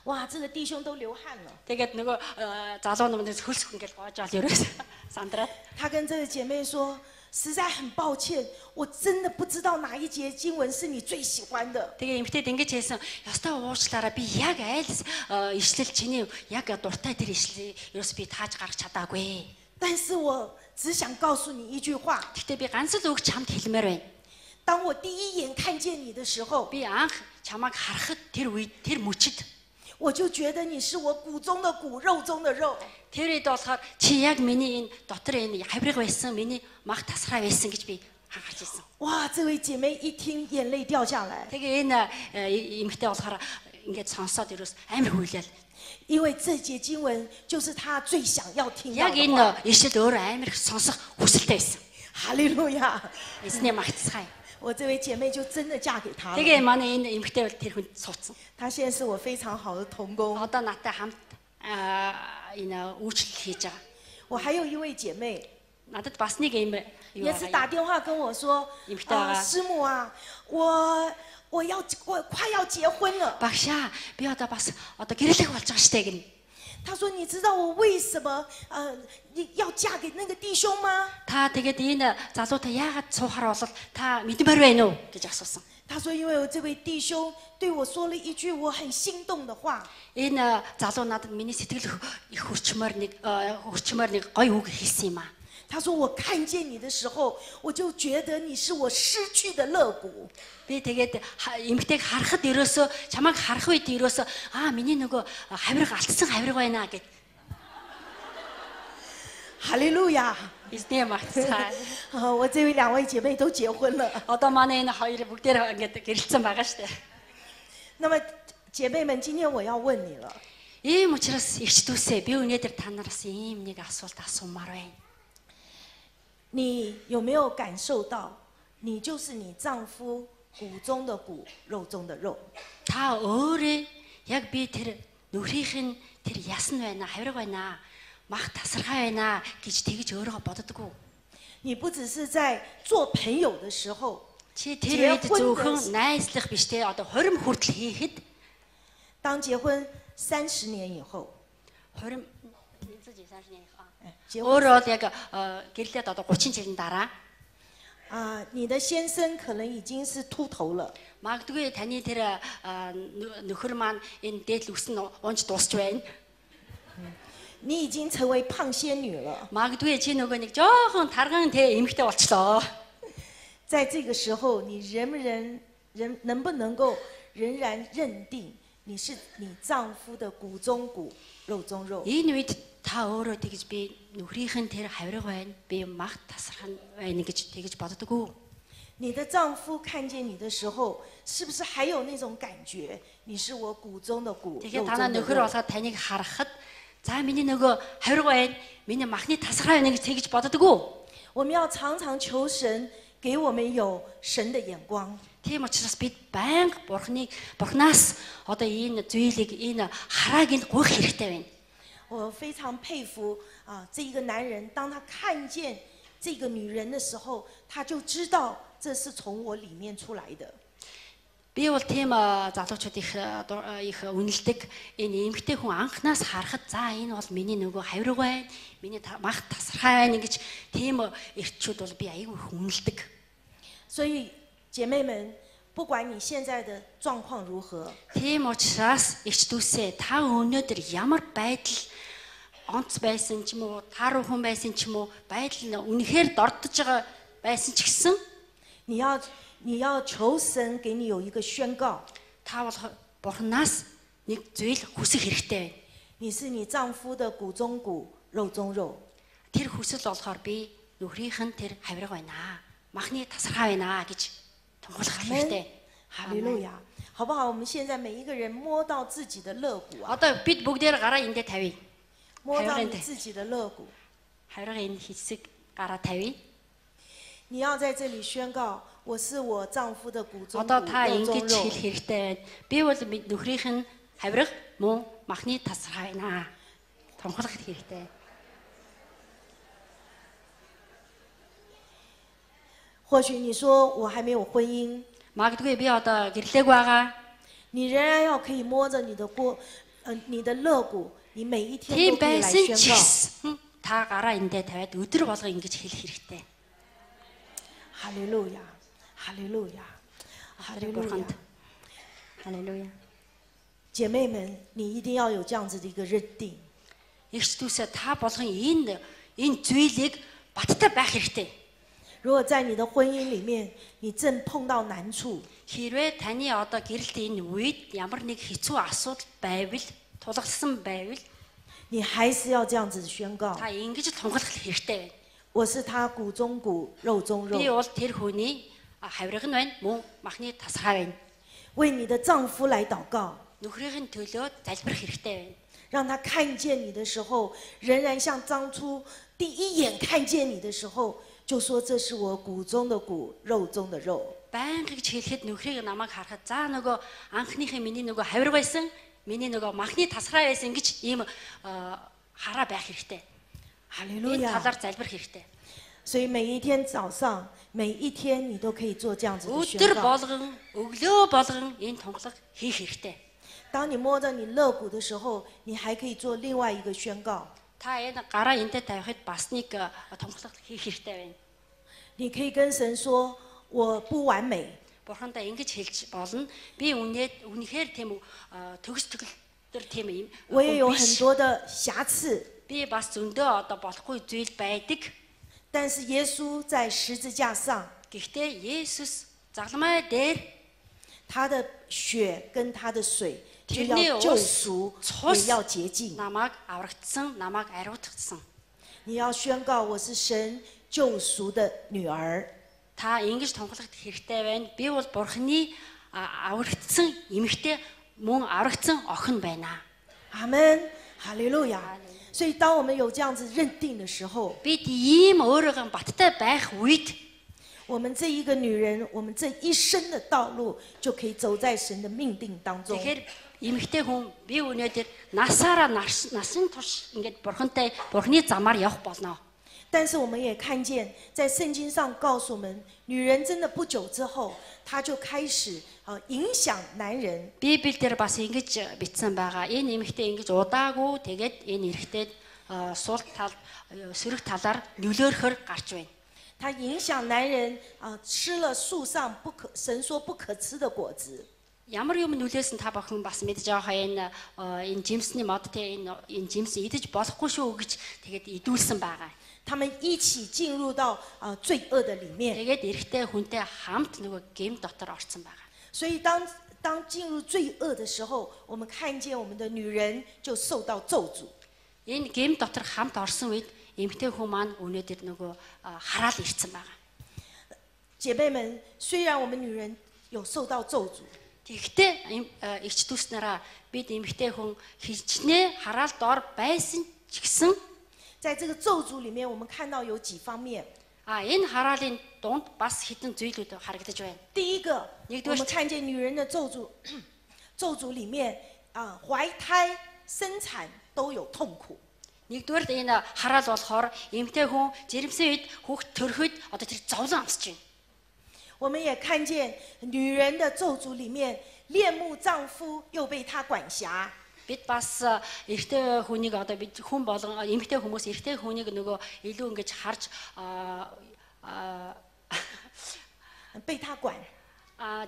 A: 哇，这个弟兄都流汗了。
B: тэгээд нөгөө залуу нэмээс хөлсөх ингээл гоожаал ерөөс сандраад.
A: 他跟这个姐妹说：“实在很抱歉，我真的不知道哪一节经文是你最喜欢的。
B: Тэгээ эмэгтэйд ингэж хэлсэн. Ёстой уучлаарай. Би яг айл ишлэл чиний яг дуртай тэр ишлэлийг ерөөс би тааж гаргах чадаагүй.
A: 但是我只想告诉你一句话：
B: Гэхдээ би ганц л үг чамд хэлмээр байна.
A: 当我第一眼看见你的时候，
B: Би анх чамайг харахад тэр үед тэр мөчөд
A: 我就觉得你是我骨中的骨，肉中的肉。
B: тэр үед болохоор чи яг миний энэ дотор энэ хаврыг байсан, миний мах тасраа байсан гэж би харж ирсэн.
A: 哇，这位姐妹一听，眼泪掉下来，
B: Тэгээ энэ эмэгтэй болохоор ингээд сонсоод ерөөс амар хүлээл.
A: 因为这节经文就是她最想要听到
B: Яг
A: 的话。
B: энэ ишлэл өөрөө амар их сонсох хүсэлтэй байсан.
A: 哈利路亚！
B: Эзний магтцгаая.
A: 我这位姐妹就真的嫁给他了。
B: Тэгээ манай энэ эмэгтэй бол тэр хүнд суудсан.
A: 她现在是我非常好的同工。
B: Одоо надтай хамт энэ үйлчлэл хийж байгаа.
A: 我还有一位姐妹，
B: Надад бас нэг юм юу
A: 也是
B: байгаа.
A: 打电话跟我说：“师母啊，我快要结婚了。
B: Багшаа би одоо бас одоо гэрлэх болж байгаа штэ гин. ”
A: 她说：“你知道我为什么要嫁给那个弟兄吗？”
B: Та тэгээд энэ залуутай яагаад суухаар болол та мэдмээр байна уу гэж асуусан.
A: 她说：“因为我这位弟兄对我说了一句我很心动的话。
B: Энэ залуу надад миний сэтгэл их хурчмаар нэг гоё үг хэлсэн юм аа.
A: 她说我看见你的时候，我就觉得你是我失去的肋骨。
B: Би тэгээд эмгтэйг харахад ерөөсөө чамайг харах үед ерөөсөө миний нөгөө хавирга алдсан хавирга байна гэд.
A: 哈利路亚！
B: Эзний магтцгаая.
A: 我这位两位姐妹都结婚了。
B: Одоо манай энэ хоёр бүгдээр ингээд гэрэлцэн байгаа штэ.
A: 那么姐妹们，今天我要问你了。
B: Ийм учраас ихч дүүсээ би өнөөдөр та нараас ийм нэг асуулт асуумаар байна.
A: 你有没有感受到，你就是你丈夫骨中的骨，肉中的肉？
B: Та өөрөө яг би тэр нөхрийнх нь тэр ясан байна, хавирга байна, мах тасархай байна гэж тэгж өөрийгөө боддоггүй.
A: 你不只是在做朋友的时候，
B: Чи тэр үед зөвхөн найзлах биш те одоо 20 хүртэл хийхэд
A: 当结婚30年以后，
B: 20
A: 结婚
B: өөрөө л яг гэрлээд одоо 30 жилийн дараа
A: 你的先生可能已经是秃头了，
B: магадгүй таны тэр нөхөр маань энэ дээдл үсэн унж дуусч байна.
A: 你已经成为胖仙女了。
B: Магадгүй чи нөгөө нэг жоохон тарган тэ эмхтэй болчлоо.
A: 在这个时候，你能不能够仍然认定你是你丈夫的骨中骨，肉中肉？
B: Энэ үед та өөрөө тэгж би нөхрийнх нь тэр хавирга байна, би мах тасархан байна гэж тэгж боддоггүй.
A: 你的丈夫看见你的时候，是不是还有那种感觉？你是我骨中的骨，肉
B: Тэгэхээр
A: 中
B: танаа
A: 的
B: нөхөр
A: 肉。
B: болоод таныг харахад за миний нөгөө хавирга байна, миний махны тасархай байна гэж тэгж боддоггүй.
A: 我们要常常求神给我们有神的眼光。
B: Тийм учраас бид байнга бурхнаас одоо энэ зүйлийг энэ харааг нь гуйх хэрэгтэй байна.
A: 我非常佩服这一个男人，当他看见这个女人的时候，他就知道这是从我里面出来的。
B: Би бол тийм залуучууд их үнэлдэг энэ эмгтэй хүн анхнаас харахад за энэ бол миний нөгөө хавирга байна, миний мах тасархай байна гэж тийм эрчүүд бол би аягүй их үнэлдэг.
A: 所以姐妹们，不管你现在的状况如何，
B: Тийм учраас ихч дүүсээ та өнөөдөр ямар байдал онц байсан ч юм уу, тааруу хүн байсан ч юм уу, байдал нь үнэхээр дордож байгаа байсан ч гэсэн
A: 你要求神给你有一个宣告，
B: та бол бурхнаас нэг зүйл хүсэх хэрэгтэй байна.
A: 你是你丈夫的骨中骨，肉中肉。
B: Тэр хүсэл болохоор би нөхрийнх нь тэр хавирга байна, махны тасархай байна гэж тунхаглах хэрэгтэй.
A: 哈利路亚，好不好？我们现在每一个人摸到自己的肋骨啊，
B: Одоо бид бүгдээр гараа эндээ тавья.
A: 摸到你自己的肋骨，
B: Хавирга энэ хэсэг гараа тавья.
A: 你要在这里宣告，我是我丈夫的骨中骨，
B: Одоо та
A: 肉中
B: ингэж
A: 肉。
B: хэлэх хэрэгтэй байна. Би бол нөхрийнх нь хавирга мөн махны тасархай байна. Тунхаглах хэрэгтэй.
A: 或许你说我还没有婚姻，
B: Магадгүй би одоо гэрлээгүй байгаа.
A: 你仍然要可以摸着你的你的肋骨，你每一天
B: Тийм
A: 都可以来
B: байсан
A: 宣
B: ч
A: 告。
B: гэсэн та гараа эндээ тавиад өдөр болго ингэж хэлэх хэрэгтэй.
A: 哈利路亚，哈利路亚，哈利路亚
B: Бурханд. Халелуя.
A: 姐妹们，你一定要有这样子的一个认定。
B: Эгч дүүсээ та болгон энэ зүйлийг баттай байх хэрэгтэй.
A: 如果在你的婚姻里面，你正碰到难处，
B: Хэрвээ таны одоо гэрэлт энэ үед ямар нэг хэцүү асуудал байвал, тулгарсан байвал
A: 你还是要这样子宣告：
B: та ингэж тунхаглах хэрэгтэй байна.
A: 我是他骨中骨，肉中肉。
B: Би бол тэр хүний хавирга нь байна, мөн махны тасархай байна.
A: 为你的丈夫来祷告，
B: Нөхрийн төлөө залбирах хэрэгтэй байна.
A: 让他看见你的时候，仍然像当初第一眼看见你的时候，就说这是我骨中的骨，肉中的肉。
B: Байнга гэж хэлэхэд нөхрийг намайг харахад за нөгөө анхныхын миний нөгөө хавирга байсан, миний нөгөө махны тасархай байсан гэж ийм хараа байх хэрэгтэй.
A: 哈利路
B: Энэ
A: 亚！
B: талаар залбирах хэрэгтэй.
A: 所以每一天早上，每一天你都可以做这样子的宣
B: Өдөр
A: 告。
B: болгон, өглөө болгон энэ тунхлаг хийх хэрэгтэй.
A: 当你摸着你肋骨的时候，你还可以做另外一个宣告。
B: Та энэ гараа эндээ тавихад бас нэг тунхлаг хийх хэрэгтэй байна.
A: 你可以跟神说：“我不完美，
B: Бурхандаа ингэж хэлж болно. Би үнэхээр тийм төгс төгөлдөр тийм юм.
A: 我也有很多的瑕疵，
B: Би бас зөндөө одоо болохгүй зүйл байдаг.
A: 但是耶稣在十字架上，
B: Гэхдээ Есүс загламай дээр
A: 他的血跟他的水就
B: Тэрний
A: 要救
B: ус
A: 赎，
B: цус
A: 也要洁净。
B: намайг аврагдсан, намайг ариутгсан.
A: 你要宣告：我是神救赎的女儿。
B: Та ингэж тунхаглах хэрэгтэй байна. Би бол Бурхны аврагдсан эмэгтэй мөн аврагдсан охин байна.
A: 阿门，哈利路亚。所以，当我们有这样子认定的时候，
B: Бид ийм өөрөөгөө баттай байх үед
A: 我们这一个女人，我们这一生的道路就可以走在神的命定当中。
B: тэгэхээр эмэгтэй хүн би өнөөдөр насаараа насан турш ингэж Бурхны замаар явах болно.
A: 但是我们也看见，在圣经上告诉我们，女人真的不久之后，她就开始影响男人。
B: Библиэлд бас ингэж бичсэн байгаа. Энэ эмэгтэй ингэж удаагүй тэгээд энэ эрэгтэй сул тал сөрөг талаар нөлөөлөхөр гарч байна.
A: 她影响男人吃了树上神说不可吃的果子。
B: Ямар юм нөлөөсөн та бүхэн бас мэдж байгаа энэ жимсний мод те энэ жимс идэж болохгүй шүү гэж тэгээд идүүлсэн байгаа.
A: 他们一起进入到罪恶的里面。
B: Тэгээд эрэгтэй хүнтэй хамт нөгөө гэм дотор орсон байгаа.
A: 所以当进入罪恶的时候，我们看见我们的女人就受到咒诅。
B: Энэ гэм дотор хамт орсон үед эмэгтэй хүн маань өнөөдөр нөгөө хараал ирсэн байгаа.
A: 姐妹们，虽然我们女人有受到咒诅，
B: Тэгэхдээ эгч дүүснараа бид эмэгтэй хүн хичнээн хараал дор байсан ч гэсэн
A: 在这个咒诅里面，我们看到有几方面。
B: энэ хараалын дунд бас хідэн зүйлүүд харагдаж байна.
A: 第一个，
B: нэгдүгээр
A: 我们看见女人的咒诅，咒诅里面怀胎、生产都有痛苦。
B: Нэгдүгээр энэ хараал болохоор эмэгтэй хүн жирэмсэн үед хүүхд төрөхөд одоо тэр зовлон амсаж байна.
A: 我们也看见女人的咒诅里面，恋慕丈夫又被他管辖。
B: Бид бас эрэгтэй хүнийг одоо бид хүн болон эмэгтэй хүмүүс эрэгтэй хүнийг нөгөө илүү ингэж харж
A: 被他管。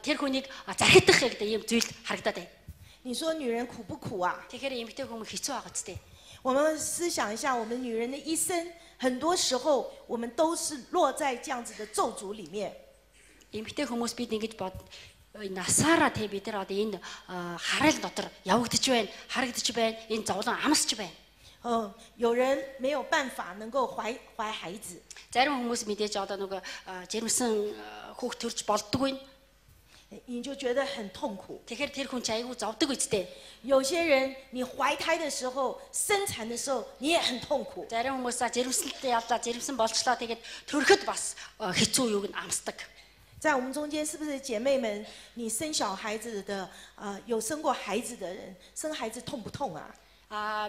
B: тэр хүнийг захидах гэдэг ийм зүйл харагдаад байна.
A: 你说女人苦不苦啊？
B: Тэгэхээр эмэгтэй хүмүүс хэцүү байгаа ч тийм.
A: 我们思想一下，我们女人的一生，很多时候我们都是落在这样子的咒诅里面。
B: Эмэгтэй хүмүүс бид ингэж насаараа тий бид нар одоо энэ хараал дотор явагдаж байна, харагдаж байна, энэ зовлон амсч байна.
A: 有人没有办法能够怀孩子，
B: Зарим хүмүүс мэдээж одоо нөгөө жирэмсэн хүүхд төрж болдгүй.
A: 你就觉得很痛苦。
B: Тэгэхээр тэр хүн ч айгүй зовдөг үстэй.
A: 有些人你怀胎的时候、生产的时候，你也很痛苦。
B: Зарим хүмүүс жирэмслэлтэй яллаа, жирэмсэн болчлоо тэгээд төрөхөд бас хэцүү юуг нь амсдаг.
A: 在我们中间，是不是姐妹们，你生小孩子的，有生过孩子的人，生孩子痛不痛啊？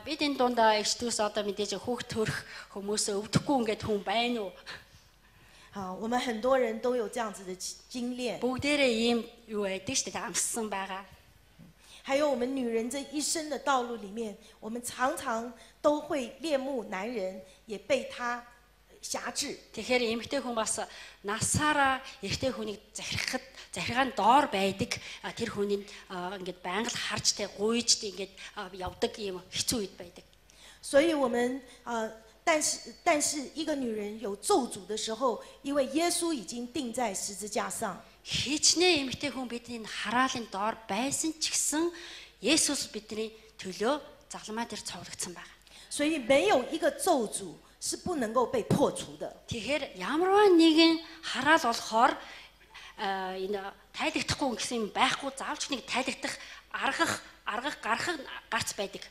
B: Бид энэ дундаа эгчдүүс одоо мэдээж хүүхд төрөх хүмүүс өвдөхгүй ингээд хүн байна уу?
A: 好，我们很多人都有这样子的经验。
B: Бүгдээрээ ийм юу байдаг шүү дээ, амссан байгаа.
A: 还有我们女人这一生的道路里面，我们常常都会恋慕男人，也被他辖制。
B: Тэгэхээр эмэгтэй хүн бас насаараа эрэгтэй хүнийг захиргаан доор байдаг. Тэр хүнийг ингээд байнга л харж тэ гуйж тэ ингээд явдаг юм хэцүү үед байдаг.
A: 所以我们但是一个女人有咒诅的时候，因为耶稣已经钉在十字架上。
B: Хичнээн эмэгтэй хүн бидний хараалын доор байсан ч гэсэн Есүс бидний төлөө загламаа дээр цовлогдсон байна.
A: 所以没有一个咒诅是不能够被破除的。
B: Тэгэхээр ямарваа нэгэн хараал болохоор энэ тайлагдахгүй гэсэн юм байхгүй, заавч нэг тайлагдах гарах гарц байдаг.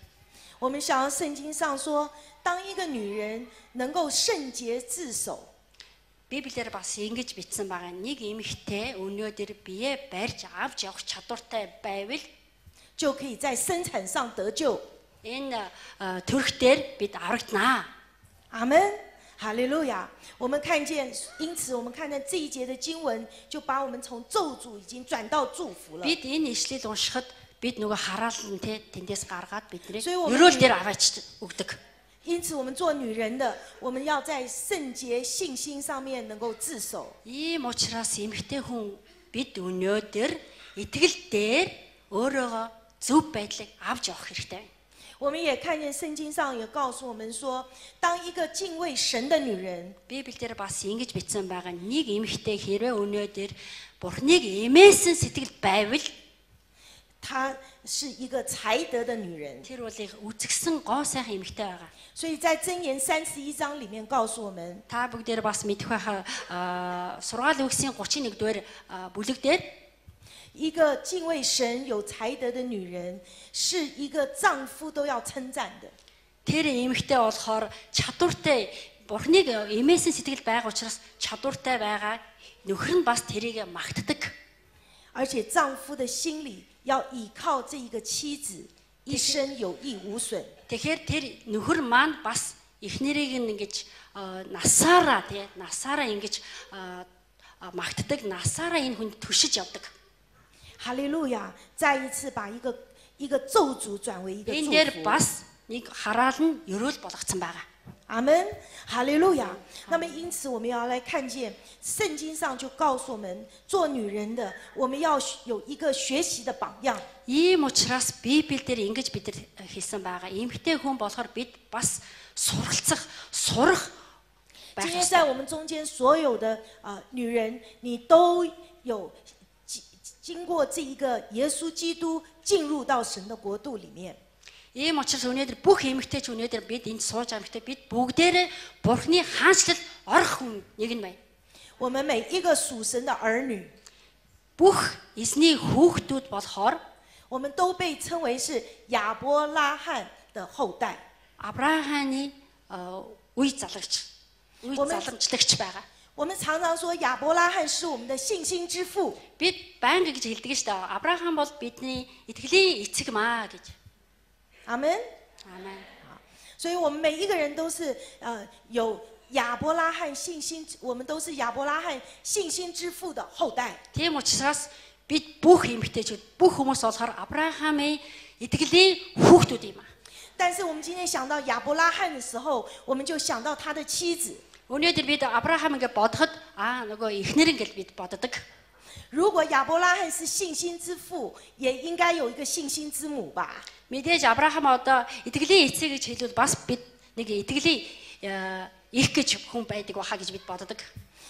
A: 我们想要圣经上说，当一个女人能够圣洁自守。
B: Библиэр бас ингэж бичсэн байгаа. Нэг эмэгтэй өнөөдөр бие барьж авч явах чадвартай байвал
A: 就可以在生产上得救。
B: энэ төрх дээр бид аврагднаа.
A: 阿门，哈利路亚。我们看见，因此我们看见这一节的经文，就把我们从咒诅已经转到祝福了。
B: Бид энэ ишлэл уншихад бид нөгөө хараалн тэ тэндээс гаргаад бидний
A: So,我们
B: өрөөл дээр аваач өгдөг.
A: 因此，我们做女人的，我们要在圣洁信心上面能够自守。
B: Ийм учраас эмэгтэй хүн бид өнөөдөр итгэл дээр өөрөөгөө зөв байдлыг авч явах хэрэгтэй.
A: 我们也看见圣经上也告诉我们说，当一个敬畏神的女人，
B: Библиэр бас ингэж бичсэн байгаа. Нэг эмэгтэй хэрвээ өнөөдөр Бурхныг эмээсэн сэтгэл байвал
A: 她是一个才德的女人。
B: тэр бол үзгсэн гоо сайхан эмэгтэй байгаа.
A: 所以在箴言31章里面告诉我们，
B: Та бүгдээр бас мэдэх байхаа сургаал үгсийн 31 дугаар бүлэг дээр
A: 一个敬畏神、有才德的女人，是一个丈夫都要称赞的。
B: тэр эмэгтэй болохоор чадвартай Бурхныг эмээсэн сэтгэл байгаа учраас чадвартай байгаа нөхөр нь бас тэрийг магтдаг.
A: 而且丈夫的心里要倚靠这一个妻子，一生有益无损。
B: Тэгэхээр тэр нөхөр маань бас эхнэрийг нь ингэж насаараа ингэж магтдаг, насаараа энэ хүнд түшиж явдаг.
A: 哈利路亚！再一次把一个咒诅转为一个
B: Энэ
A: 祝
B: дээр
A: 福。
B: бас нэг хараал нь өрөөл болгоцсон байгаа.
A: 阿门，哈利路亚。那么因此我们要来看见圣经上就告诉我们，做女人的我们要有一个学习的榜样。
B: Ийм учраас Библи дээр ингэж бид нар хэлсэн байгаа. Эмэгтэй хүн болохоор бид бас сурах
A: 今天在我们中间所有的女人，你都有经过这一个耶稣基督进入到神的国度里面。
B: Ийм учраас өнөөдөр бүх эмэгтэйч өнөөдөр бид энд сууж байгаа эмэгтэй бид бүгдээрээ Бурхны хаанчлал орох хүн нэг нь байна.
A: 我们每一个属神的儿女，
B: Бүх эзний хүүхдүүд болохоор
A: 我们都被称为是亚伯拉罕的后代。
B: Авраамны үе заламжлагч байгаа.
A: 我们常常说亚伯拉罕是我们的信心之父。
B: Бид байнга гэж хэлдэг шүү дээ. Авраам бол бидний итгэлийн эцэг маа гэж.
A: 阿门。
B: Аамен.
A: 所以我们每一个人都是有亚伯拉罕信心，我们都是亚伯拉罕信心之父的后代。
B: Тийм учраас бид бүх эмэгтэйчүүд бүх хүмүүс болохоор Авраамын итгэлийн хүүхдүүд юм аа.
A: 但是我们今天想到亚伯拉罕的时候，我们就想到他的妻子。
B: Өнөөдөр бид Авраам ингээд бодоход нөгөө эхнэр ингээд бид боддог.
A: 如果亚伯拉罕是信心之父，也应该有一个信心之母吧？
B: Мэдээж Авраам одоо итгэлийн эцэг гэж хэлвэл бас бид нэг итгэлийн их гэж хүн байдаг баха гэж бид боддог.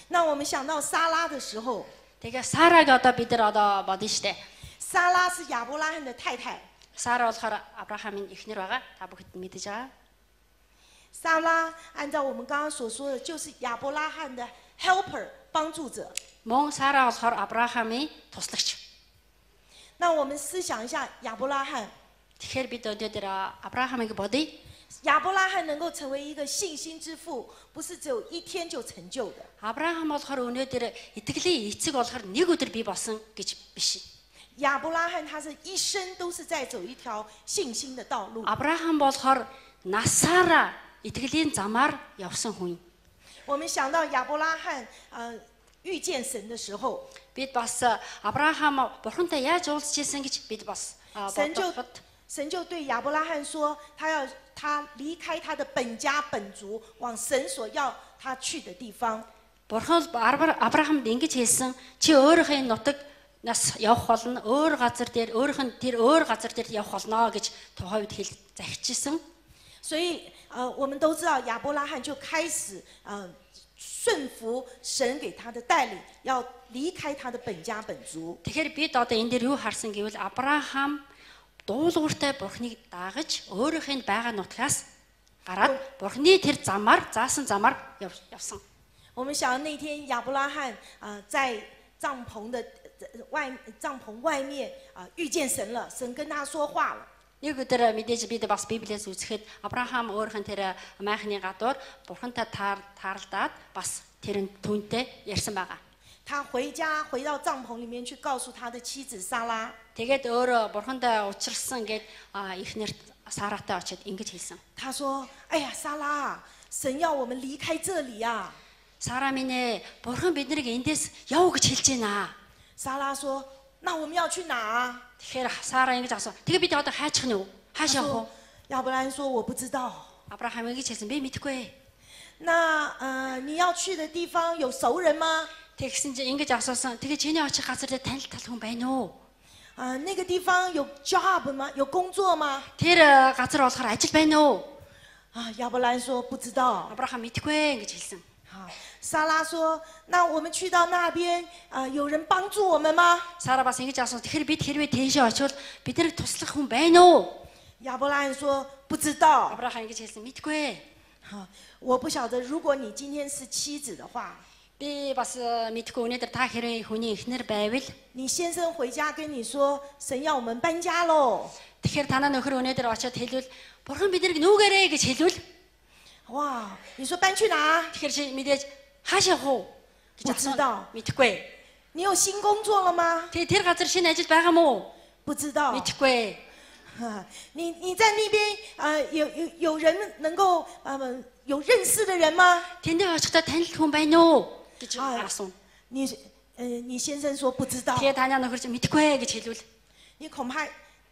A: 那我们想到撒拉的时候，
B: Тэгээ Сараг одоо бид нар одоо бодно штэ.
A: 撒拉是亚伯拉罕的太太。
B: Сара болохоор Авраамын эхнэр байгаа. Та бүхэд мэдэж байгаа.
A: 撒拉按照我们刚刚所说的，就是亚伯拉罕的 helper 帮助者。
B: Мөн Сара болохоор Авраамын туслагч.
A: 那我们思想一下亚伯拉罕，
B: Тэгэхээр бид өнөөдөр Авраамыг бодъё.
A: 亚伯拉罕能够成为一个信心之父，不是只有一天就成就的。
B: Авраам болохоор өнөөдөр итгэлийн эцэг болохоор нэг өдөр бий болсон гэж биш.
A: 亚伯拉罕他是一生都是在走一条信心的道路。
B: Авраам болохоор насаараа итгэлийн замаар явсан хүн.
A: 我们想到亚伯拉罕遇见神的时候，
B: Бид бас Авраам бурхантай яаж уулзж ирсэн гэж бид бас бодоход
A: 神就对亚伯拉罕说，他离开他的本家本族，往神所要他去的地方。
B: Бурхан Авраамд ингэж хэлсэн чи өөрийнхөө нутагнаас явах болно өөр газар дээр өөр газар дээр явах болно гэж тухайд хэл захижсэн.
A: 所以我们都知道亚伯拉罕就开始顺服神给他的带领，要离开他的本家本族。
B: Тэгэхээр бид одоо энэ дээр юу харсан гэвэл Авраам дуулууртай Бурханыг дагаж өөрийнхөө байгаа нутгаас гараад Бурханы тэр замаар заасан замаар явсан.
A: 我们想那天亚伯拉罕在帐篷外面遇见神了，神跟他说话了。
B: Нэг өдөр мэдээж бид бас Библиэс үзэхэд Авраам өөрхөн тэр майхны гадуур Бурхантай таарлаад бас тэр түүнтэй ярьсан байгаа.
A: 他回到帐篷里面去告诉他的妻子撒拉。
B: Тэгээд өөрөө Бурхантай уулзсан гээд ихнэрт Саратай очиод ингэж хэлсэн.
A: 他说：“哎呀，撒拉，神要我们离开这里啊。”
B: Сара минь ээ, Бурхан биднийг эндээс яв гэж хэлж байна.
A: 撒拉说：“那我们要去哪啊？”
B: Тэгэхээр Сара ингэж асуу. Тэгээ бид одоо хаачих нь юу?
A: 他
B: Хаашаа
A: 说
B: явах вэ?
A: 亚伯拉罕说：“我不知道。
B: Авраам ингэж хэлсэн. Би мэдэхгүй. ”
A: 那你要去的地方有熟人吗？
B: Тэгсэн чинь ингэж асуусан. Тэгээ чиний очих газар дээр танил тал хүн байна уу?
A: 那个地方有 job 吗？有工作吗？
B: Тэр газар болохоор ажил байна уу?
A: 亚伯拉罕说：“不知道。”
B: Авраам мэдэхгүй гэж хэлсэн.
A: 撒拉说：“那我们去到那边，有人帮助我们吗？”
B: Сара бас ингэж асуусан. Тэгэхээр бид хэрвээ тийшээ очивол биднийг туслах хүн байна уу?
A: 亚伯拉罕说：“不知道。”
B: Авраам ингэж хэлсэн. Мэдэхгүй.
A: 我不晓得，如果你今天是妻子的话，
B: Би бас мэдэхгүй өнөөдөр та хэрвээ хүний эхнэр байвал
A: 你先生回家跟你说，神要我们搬家喽。
B: тэгэхээр танаа нөхөр өнөөдөр очиод хэлвэл Бурхан биднийг нүгээрэй гэж хэлвэл
A: 哇，你说搬去哪？
B: тэгэхээр чи мэдээж хаашаа явах уу гэж асуусан. Мэдэхгүй.
A: 你有新工作了吗？
B: Тэгээ тэр газар шинэ ажил байгаа мó?
A: 不知道。
B: Мэдэхгүй.
A: 你在那边有人能够有认识的人吗？
B: Тэндээ очихдаа танил хүн байна уу гэж асуусан.
A: 你先生说不知道。
B: Тэгээ танаа нөхөр чи мэдэхгүй гэж хэлвэл
A: 你恐怕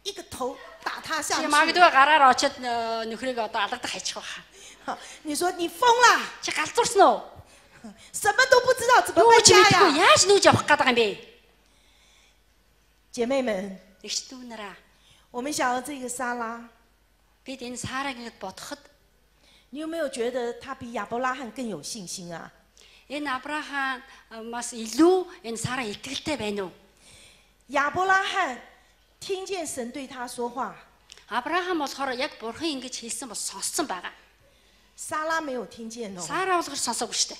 A: 一个头打他下
B: чи
A: 去。
B: магадгүй гараар очиод нөхрийг одоо алгадах хайчих واخа.
A: 你说你疯了，
B: Чи галзуурсан уу?
A: 什么都不知道，怎么
B: Юу
A: 搬
B: ч
A: 家
B: мэдэхгүй
A: 呀？
B: яаж нүүж явах гээд байгаа юм бэ?
A: 姐妹们，
B: Эгч дүүнараа.
A: 我们想到这个撒拉，
B: Бид энэ Сараг ингэж бодоход
A: 你有没有觉得他比亚伯拉罕更有信心啊？
B: энэ Авраам бас илүү энэ Сара итгэлтэй байна уу?
A: 亚伯拉罕听见神对他说话，
B: Авраам болохоор яг Бурхан ингэж хэлсэн бол сонссон байгаа.
A: 撒拉没有听见哦。
B: Сара болохоор сонсоогүй шүү дээ.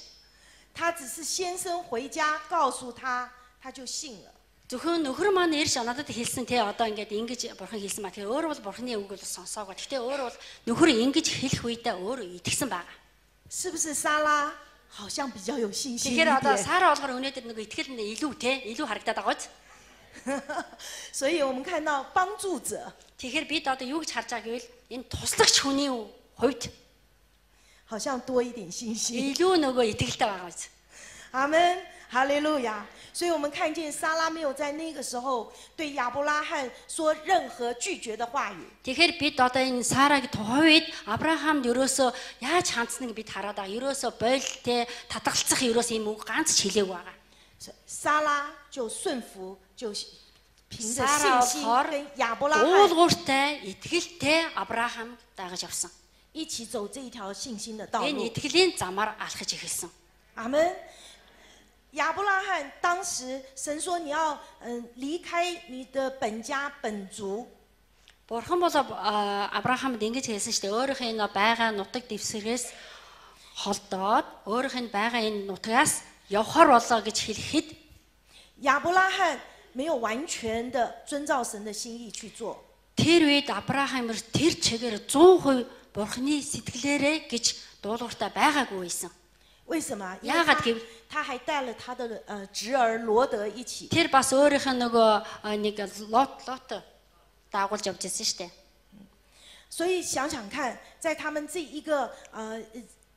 A: 他只是先生回家告诉他，他就信了。
B: Зөвхөн нөхөр маань ирж надад хэлсэн те одоо ингэж Бурхан хэлсэн маа. Тэгээ өөр бол Бурханы үг бол сонсоогүй. Гэхдээ өөр бол нөхөр ингэж хэлэх үедээ өөр итгэсэн байгаа.
A: 是不是撒拉好像比较有信心一
B: Тэгэхээр одоо
A: 点？
B: Сара болохоор өнөөдөр нэг итгэл илүү те илүү харагдаад байгаа биз?
A: 所以我们看到帮助者
B: Тэгэхээр бид одоо юу гэж харж байгаа гэвэл энэ туслагч хүний хувьд
A: 好像多一点信心。
B: илүү нөгөө итгэлтэй байгаа биз?
A: 阿门，哈利路亚。所以我们看见撒拉没有在那个时候对亚伯拉罕说任何拒绝的话语。
B: Тэгэхээр бид одоо энэ Сарагийн тухайд Авраамд ерөөсөө яаж хандсныг бид хараад байгаа. Ерөөсөө бойлте татгалцах ерөөсөө юм үг ганц ч хэлээгүй байгаа.
A: 撒拉就顺服，就凭着
B: Сара
A: 信心
B: болохоор
A: 跟亚伯拉罕
B: дуулууртай, итгэлтэй Авраам дагаж явсан.
A: 一起走这一条信心的道
B: Энэ
A: 路。
B: итгэлийн замаар алхаж эхэлсэн.
A: 阿门。亚伯拉罕当时神说你要离开你的本家本族。
B: Бурхан бол Авраамд ингэж хэлсэн шүү дээ. Өөрийнхөө энэ байгаа нутаг дэвсгэрээс холдоод өөрийнх нь байгаа энэ нутгаас явхаар болоо гэж хэлэхэд
A: 亚伯拉罕没有完全的遵照神的心意去做。
B: Тэр үед Авраамэр тэр чигээр 100% Бурхны сэтгэлээрээ гэж дуулууртаа байгаагүй байсан.
A: 为什么？因为
B: яагаад гэвэл
A: 他还带了他的侄儿罗德一起。
B: тэр бас өөрийнх нь нөгөө нэг лот дагуулж явж байсан шүү дээ.
A: 所以想想看，在他们这一个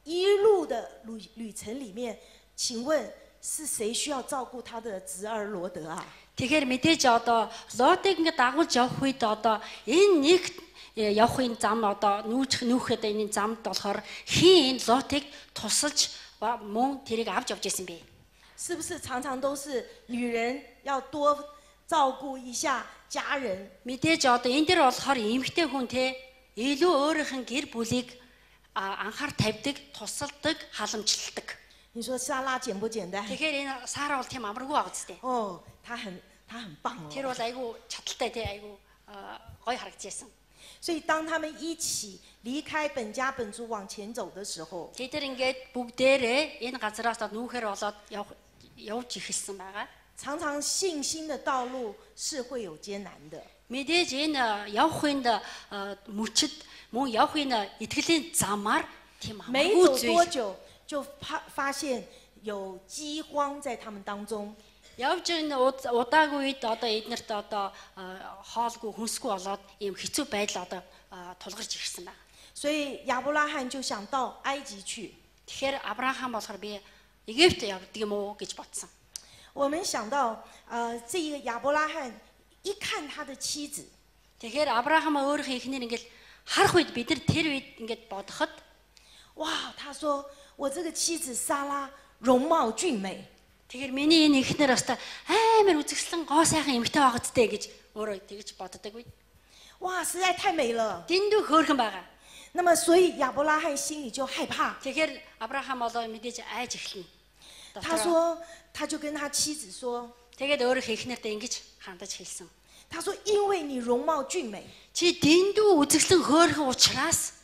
A: 一路的旅程里面，请问是谁需要照顾他的侄儿罗德啊？
B: Тэгэхээр мэдээж одоо лотыг ингээд дагуулж явах үед одоо энэ нэг явахын зам одоо нүүхэд энэ замд болохоор хин энэ лотыг тусалж мөн тэрийг авч явж байсан бэ?
A: 是不是常常都是女人要多照顾一下家人？
B: Мэдээж одоо энэ дэр болохоор эмэгтэй хүн те илүү өөрийнх нь гэр бүлийг анхаар тавьдаг, тусалдаг, халамжладаг.
A: 你说莎拉简不简单？
B: Тэгэхээр энэ Сара бол тийм амаргүй байгаа зү.
A: 哦，她很棒哦。
B: Тэр бол айгүй чадaltaй те айгүй гоё харагдчихсан.
A: 所以当他们一起离开本家本族往前走的时候，
B: Тэд ингээд бүгдээрээ энэ газараас нүүхээр болоод явж ихэлсэн байгаа.
A: 常常信心的道路是会有艰难的。
B: Мэдээж энэ явахын мөчд мөн явахын итгэлийн замаар тийм
A: 没
B: амаргүй
A: 走多
B: зүйл.
A: 久，就发现有饥荒在他们当中。
B: Явж энэ удаагүй үед одоо эднэрт одоо хоолгүй хүнсгүй болоод ийм хэцүү байдал одоо тулгарч ирсэн байна.
A: 所以亚伯拉罕就想到埃及去。
B: Тэгэхээр Авраам болохоор би Египт явдаг юм уу гэж бодсон.
A: 我们想到这一个亚伯拉罕一看他的妻子，
B: Тэгэхээр Авраам өөрийнхөө эхнэр ингээд харах үед бид нар тэр үед ингээд бодоход
A: 哇，他说我这个妻子莎拉容貌俊美。
B: тэгэхээр миний энэ эхнэр өстой амар үзэсгэлэн гоо сайхан эмэгтэй байгаа зүтэй гэж өөрөө тэгж боддог үед
A: 哇，实在太美了。
B: дэндүү хөөрхөн байгаа.
A: 那么，所以亚伯拉罕心里就害怕。
B: Тэгэхээр Авраам болоо мэдээж айж эхэлнэ.
A: 他说，他就跟他妻子说，
B: Тэгээд өөрийнхөө эхнэртэй ингэж хандаж хэлсэн.
A: 他说，因为你容貌俊美，
B: Чи дэндүү үзэсгэлэн хөөрхөн учраас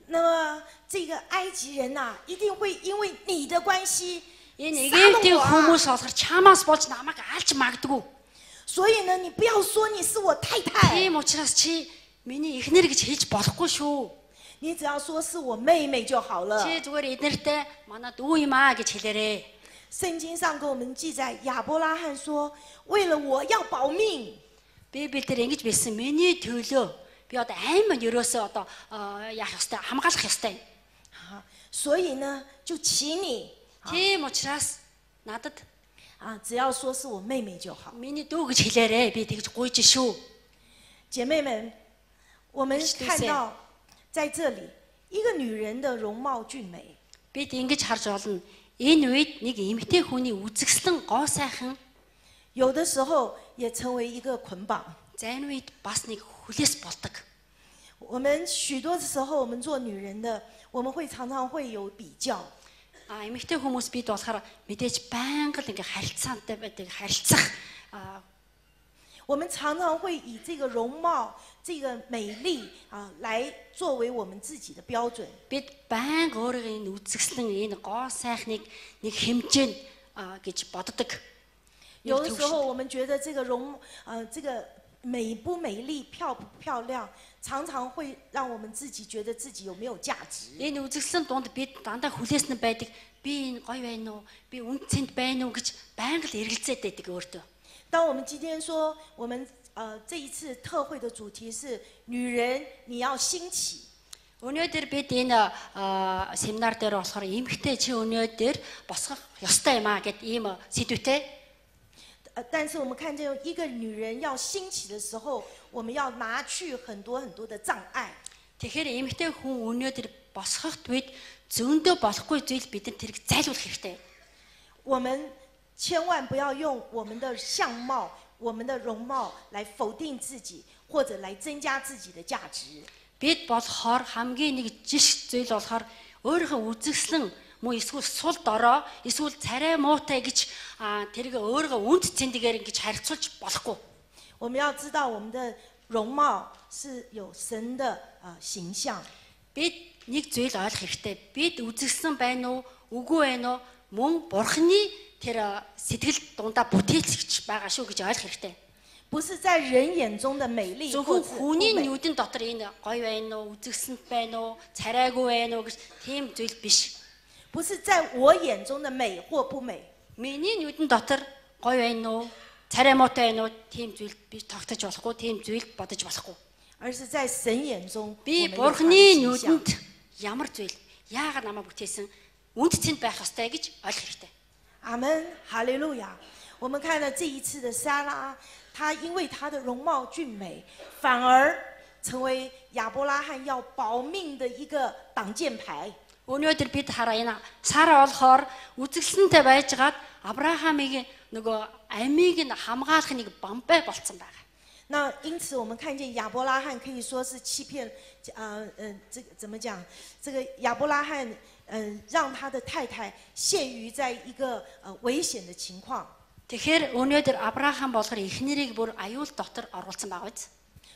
A: 那么这个埃及人呐、一定会因为你的关系
B: энэ
A: 杀了
B: Египтийн
A: 我啊
B: хүмүүс болохоор чамаас болж намайг алж магадгүй.
A: 所以呢，你不要说你是我太太，
B: Тийм учраас чи миний эхнэр гэж хэлж болохгүй шүү.
A: 你只要说是我妹妹就好了。
B: Чи зүгээр эднэртэй манай дүү юм аа гэж хэлээрээ.
A: 圣经上给我们记载，亚伯拉罕说：“为了我要保命，
B: Библиэлд ингэж бичсэн миний төлөө би одоо аймаг ерөөсөө одоо яах ёстой хамгаалах ёстой.
A: 所以呢，就请你
B: Тийм учраас надад
A: 只要说是我妹妹就好。
B: миний дүү гэж хэлээрээ би тэгж гуйж шүү. ”
A: 姐妹们，我们看到在这里，一个女人的容貌俊美，
B: Бид ингэж харж олно. Энэ үед нэг эмэгтэй хүний үзэсгэлэн гоо сайхан
A: 有的时候也成为一个捆绑。
B: зайн үед бас нэг хүлээс болдог.
A: 我们许多时候，我们做女人的，我们常常会有比较。
B: Эмэгтэй хүмүүс бид болохоор мэдээж байнга л ингээ харилцаантай байдаг харилцах
A: 我们常常会以这个容貌、这个美丽来作为我们自己的标准。
B: бид байнга өөрийн энэ үзэсгэлэн энэ гоо сайхныг нэг хэмжээнд гэж боддог.
A: 有的时候，我们觉得这个这个美不美丽、漂不漂亮，常常会让我们自己觉得自己有没有价值。
B: Энэ үзэсгэлэн донд бид дандаа хүлээсэн байдаг. Би энэ гоё байна уу? Би үнцэнд байна уу гэж байнга л эргэлзээд байдаг өөртөө.
A: 当我们今天说我们这一次特会的主题是女人你要兴起，
B: Өнөөдөр бид энэ семинар дээр болохоор эмэгтэй чи өнөөдөр босгох ёстой юм аа гэд ийм сэдвүүтэй.
A: 但是我们看见一个女人要兴起的时候，我们要拿去很多很多的障碍。
B: Тэгэхээр эмэгтэй хүн өнөөдөр босгохт үед зөндөө болохгүй зүйл бид нар тэрийг зайлуулах хэрэгтэй.
A: 我们千万不要用我们的相貌、我们的容貌来否定自己，或者来增加自己的价值。
B: Бид болохоор хамгийн нэг жишг зүйл болохоор өөрийнхөө үзэсгэлэн мөн эсвэл сул дорой эсвэл царай муутай гэж тэрийг өөрийнхөө үнд цэндэгээр ингэж харьцуулж болохгүй.
A: 我们要知道我们的容貌是有神的形象。
B: Бид нэг зүйл ойлгох хэрэгтэй. Бид үзэсгэлэн байна уу, үгүй байна уу? мөн бурхны тэр сэтгэл дундаа бүтээлч байгаа шүү гэж ойлгох хэрэгтэй.
A: 不是在人眼中的美丽，
B: зөвхөн хүний нүдэн дотор энэ гоё байна уу, үзэгсэнт байна уу, царайгүй байна уу гэж тийм зүйл биш.
A: 不是在我眼中的美或不美。
B: Миний нүдэн дотор гоё байна уу, царай муутай байна уу, тийм зүйл би тогтож болохгүй, тийм зүйл бодож болохгүй.
A: 而是在神眼中，
B: Би
A: 我们有他的
B: бурхны
A: 形象。
B: нүдэнд ямар зүйл, яагаад намайг бүтээсэн, үнд цэнд байх ёстой гэж ойлгох хэрэгтэй.
A: 阿门，哈利路亚。我们看了这一次的撒拉，她因为她的容貌俊美，反而成为亚伯拉罕要保命的一个挡箭牌。
B: Өнөөдөр бид хараа энэ Сара болохоор үзэсгэлэнтэй байжгаад Авраамыг нөгөө амийг нь хамгаалах нэг бамбай болцсон байгаа.
A: 那因此，我们看见亚伯拉罕可以说是欺骗，这个怎么讲？这个亚伯拉罕，让他的太太陷于在一个危险的情况。
B: Тэгэхээр өнөөдөр Авраам болохоор эхнэрийг бүр аюул дотор оруулсан байгаа биз.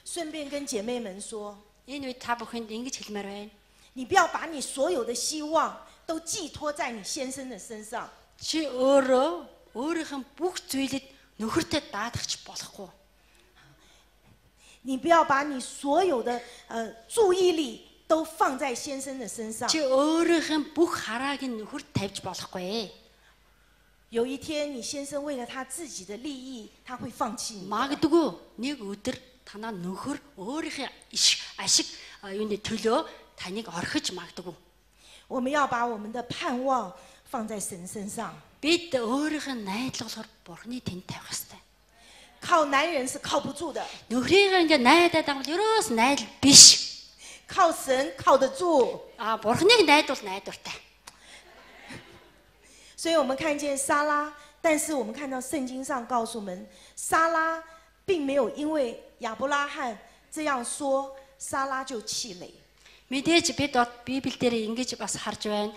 A: 顺便跟姐妹们说，
B: Энэ үед та бүхэнд ингэж хэлмээр байна.
A: 你不要把你所有的希望都寄托在你先生的身上。
B: Чи өөрийнхөө бүх зүйлэд нөхөртэй даатгах болохгүй.
A: 你不要把你所有的注意力都放在先生的身上。
B: Чи өөрийнхөө бүх харааг нь нөхөрт тавьж болохгүй.
A: 有一天，你先生为了他自己的利益，他会放弃你。
B: Магадгүй нэг өдөр танаа нөхөр өөрийнхөө ашиг юуны төлөө таныг орхиж магадгүй.
A: 我们要把我们的盼望放在神身上。
B: Бид өөрийнхөө найдлагаар бурхны тэнд тавих хэрэгтэй.
A: 靠男人是靠不住的，
B: Нөхрийгээ ингээ найдаад байгаа бол ерөөс найдал биш.
A: 靠神靠得住。
B: Бурхныг найдвал найдвартай.
A: 所以我们看见撒拉，但是我们看到圣经上告诉我们，撒拉并没有因为亚伯拉罕这样说，撒拉就气馁。
B: Мэдээж бид Библи дээр ингэж бас харж байна.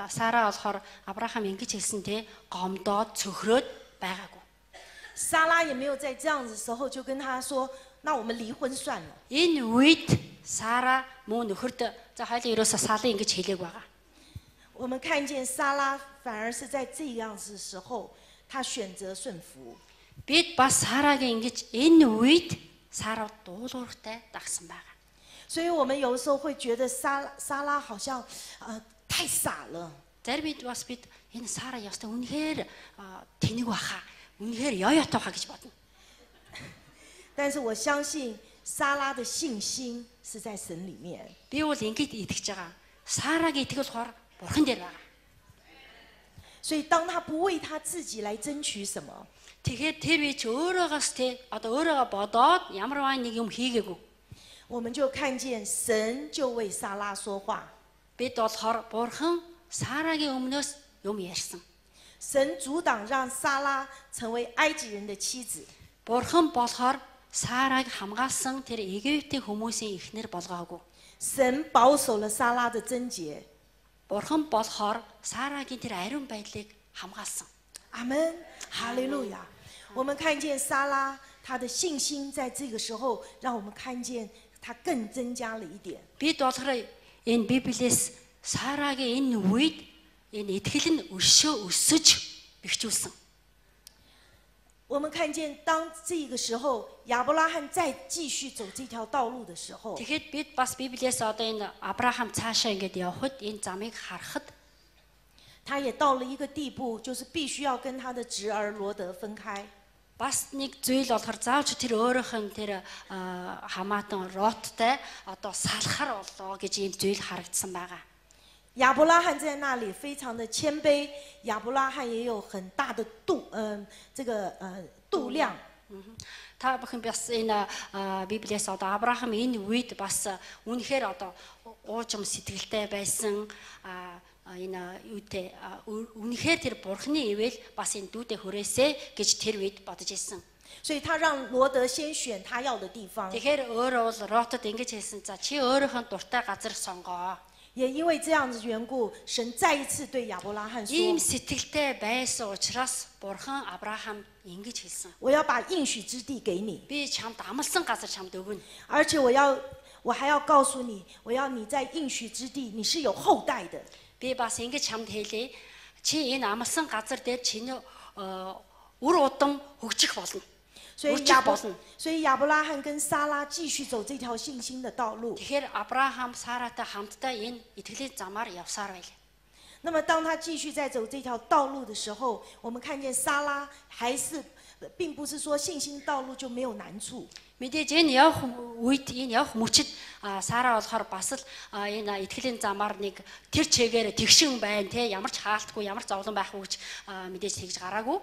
B: Сара болохоор Авраам ингэж хэлсэн те гомдоод цөхрөөд байгаагүй.
A: 撒拉也没有在这样子的时候就跟他说：“那我们离婚算了。”
B: Энэ үед Сара мөн нөхөрт за хоёлын ерөөсө салын ингэж хэлээг байгаа.
A: 我们看见撒拉反而是在这样子的时候，他选择顺服。
B: Бид бас Сарагийн ингэж энэ үед Сара дуулууртай дагсан байгаа.
A: 所以我们有的时候会觉得撒拉好像太傻了。
B: Зарим бид бас бид энэ Сара ястаа үнэхээр тэнэг баха. Үнэхээр ёётой баха гэж бодно.
A: 但是我相信撒拉的信心是在神里面。
B: Би бол ингэж итгэж байгаа. Сарагийн итгэл болохоор бурхан дээр байгаа.
A: 所以当他不为他自己来争取什么，
B: Тэгэхээр тэр би ч өөрөөс те одоо өөрөөгөө бодоод ямар нэг юм хийгээгүй.
A: 我们就看见神就为撒拉说话。
B: Бид болохоор бурхан Сарагийн өмнөөс юм ярьсан.
A: 神阻挡让撒拉成为埃及人的妻子。
B: Бурхан болохоор Сараг хамгаалсан тэр Египтийн хүмүүсийн эхнэр болгоогүй.
A: 神保守了撒拉的贞洁。
B: Бурхан болохоор Сарагийн тэр ариун байдлыг хамгаалсан.
A: 阿门，哈利路亚。我们看见撒拉她的信心在这个时候，让我们看见她更增加了一点。
B: Бид болохоор энэ Библиэс Сарагийн энэ үед энэ итгэл нь өсөж бэхжүүлсэн.
A: 我们看见，当这个时候亚伯拉罕再继续走这条道路的时候，
B: Тэгэхэд бид бас Библиэс одоо энэ Авраам цаашаа ингэж явхад энэ замыг харахад
A: 他也到了一个地步，就是必须要跟他的侄儿罗德分开。
B: бас нэг зүйл болохоор заавч тэр өөрийнх нь тэр хамаатан Лоттай одоо салахар болоо гэж ийм зүйл харагдсан байгаа.
A: 亚伯拉罕在那里非常的谦卑，亚伯拉罕也有很大的度量。
B: Та бүхэн бас энэ Библиэс одоо Авраам энэ үед бас үнэхээр одоо уужим сэтгэлтэй байсан энэ юутэй үнэхээр тэр бурхны ивэл бас энэ дүүдэ хүрээсэ гэж тэр үед бодож ирсэн.
A: 所以他让罗德先选他要的地方。
B: Тэгэхээр өөрөө бол Лотод ингэж хэлсэн. За чи өөрийнхөө дуртай газар сонгоо.
A: 也因为这样子缘故，神再一次对亚伯拉罕说
B: Ийм сэтгэлтэй байсан учраас бурхан Авраам ингэж хэлсэн.
A: 我要把应许之地给你，
B: Би чамд амласан газар чамд өгнө.
A: 而且我还要告诉你，我要你在应许之地你是有后代的。
B: Би бас ингэж чамд хэлье. чи энэ амлсан газар дээр чиний үр удам хөгжих болно.
A: 所以亚伯拉罕跟撒拉继续走这条信心的道路。
B: Тэгэхээр Авраам Саратай хамтдаа энэ итгэлийн замаар явсаар байлаа.
A: 那么当他继续在走这条道路的时候，我们看见撒拉还是，并不是说信心道路就没有难处。
B: Мэдээж энэ явах үед энэ явах мөчид Сара болохоор бас л энэ итгэлийн замаар нэг тэр чигээр тэгшин байна те ямар ч хаалтгүй ямар ч зовлон байхгүй гэж мэдээж тэгж гараагүй.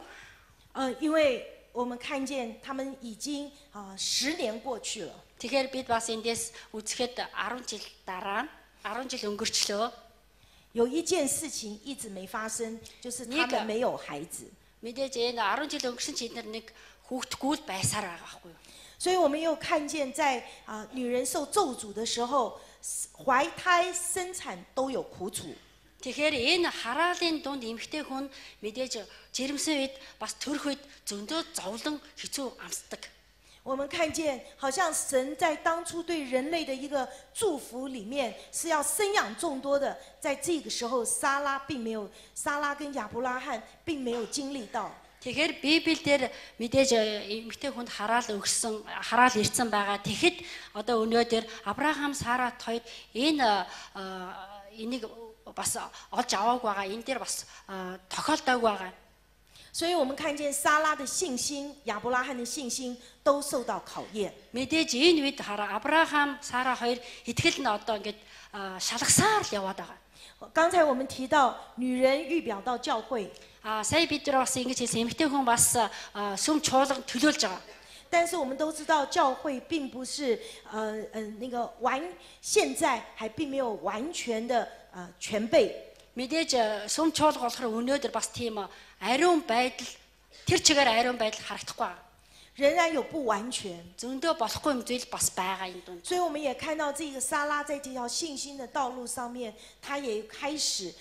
A: 因为我们看见他们已经10年过去了。
B: Тэгэхээр бид бас эндээс үзэхэд 10 жил дараа 10 жил өнгөрчлөө.
A: 有一件事情一直没发生，就是他们没有孩子。
B: Мэдээж энэ 10 жил өнгөрсөн чи эдгээр нэг хүүхдггүй л байсаар байгаа байхгүй юу?
A: 所以我们又看见在女人受咒诅的时候，怀胎生产都有苦楚。
B: Тэгэхээр энэ хараалын дунд эмэгтэй хүн мэдээж жирэмсэн үед бас төрөх үед зөндөө зовлон хэцүү амсдаг.
A: 我们看见，好像神在当初对人类的一个祝福里面是要生养众多的，在这个时候，撒拉跟亚伯拉罕并没有经历到。
B: Тэгэхээр Библиэлд мэдээж эмэгтэй хүнд хараал ирсэн байгаа. Тэгэхэд одоо өнөөдөр Авраам Сарат хоёр энийг бас олж аваагүй байгаа. Энэ дээр бас тохиолдоогүй байгаа.
A: 所以我们看见撒拉的信心、亚伯拉罕的信心都受到考验。
B: Мэдээж энэ үед Авраам Сара хоёр итгэл нь одоо ингээд шалгасаар л яваад байгаа.
A: 刚才我们提到，女人预表到教会。
B: Сая бид нар бас ингэж хэлсэн эмэгтэй хүн бас сүм чуулган төлөөлж байгаа.
A: 但是我们都知道，教会并不是现在还并没有完全的全备。
B: Мэдээж сүм чуулга болохоор өнөөдөр бас тийм ариун байдал тэр чигээр ариун байдал харагдахгүй байгаа.
A: 仍然有不完全，
B: Зөндөө болохгүй юм зүйл бас байгаа энэ дунд.
A: 所以我们也看到这个撒拉在这条信心的道路上面，她也开始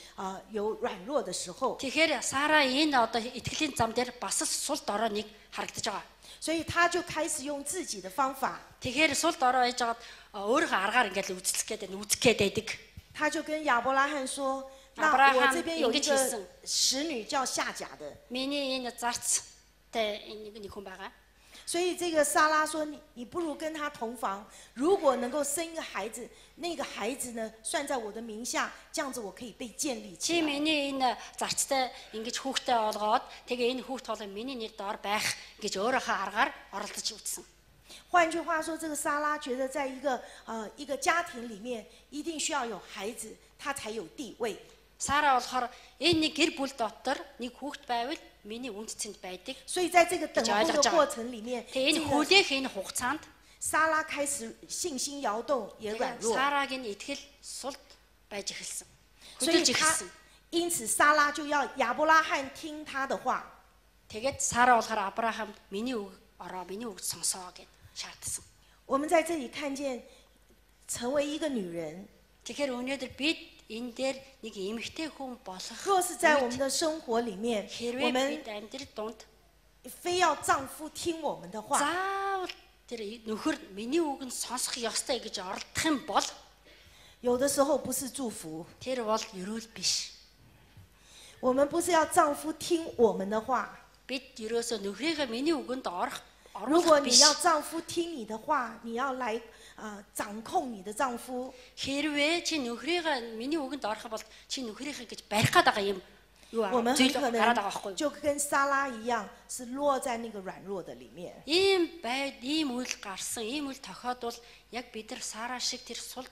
A: 有软弱的时候。
B: Тэгэхээр Сара энэ одоо итгэлийн зам дээр бас л сул дорой нэг харагдаж байгаа.
A: 所以她就开始用自己的方法。
B: Тэгэхээр сул дорой байж байгаад өөрийнхөө аргаар ингээд үзэх гээд байдаг.
A: 她就跟亚伯拉罕说：“那我这边有一个使女叫夏甲的。
B: Миний энэ зарцтай нэг хүн байгаа.
A: 所以这个撒拉说：“你不如跟他同房，如果能够生一个孩子，那个孩子呢算在我的名下，这样子我可以被建立起
B: Чи
A: 来。
B: миний энэ зарцтай ингэж хүүхдээ олгоод тэгээ энэ хүүхд толгой миний нэр доор байх гэж өөрийнхөө аргаар оролдож үзсэн. ”
A: 换句话说，这个撒拉觉得在一个家庭里面，一定需要有孩子，他才有地位。
B: Сара болохоор энэ нэг гэр бүл дотор нэг хүүхэд байвал миний үнд цэнд байдаг.
A: 所以在这个等候的过程里面，
B: Тэгээ энэ хүлээх энэ хугацаанд
A: 撒拉开始信心摇动，也软弱。
B: Сарагийн итгэл сулд байж эхэлсэн.
A: 所以
B: Хөдөлж эхэлсэн.
A: 因此撒拉就要亚伯拉罕听他的话。
B: Тэгээд Сара болохоор Авраам миний үг ороо, миний үг сонсоо гэж шаардсан.
A: 我们在这里看见，成为一个女人，
B: Тэгэхээр өнөөдөр бид энэ дээр нэг эмэгтэй хүн болох
A: 若是在我们的生活里面，我
B: хэрвээ
A: 们
B: бид амьдрал дунд
A: 非要丈夫听我们的话，
B: заавал тэр нөхөр миний үг нь сонсох ёстой гэж оролдох юм бол
A: 有的时候不是祝福。
B: тэр бол ерөөл биш.
A: 我们不是要丈夫听我们的话，
B: Бид ерөөсөө нөхрийнхөө миний үгэнд
A: 如果
B: оруулах
A: 你
B: биш.
A: 要丈夫听你的话，你要来掌控你的丈夫。
B: Хэрвээ чи нөхрийнхөө миний үгэнд орох бол чи нөхрийнхөө гэж барих гээд байгаа юм. Юу
A: 我们
B: аа
A: 很
B: зүйл
A: 可
B: гараад байгаа байхгүй
A: 能
B: юу?
A: 就跟撒拉一样，是落在那个软弱的里面。
B: Ийм үйл гарсан, ийм үйл тохиодвол яг бид нар Сара шиг тэр сулд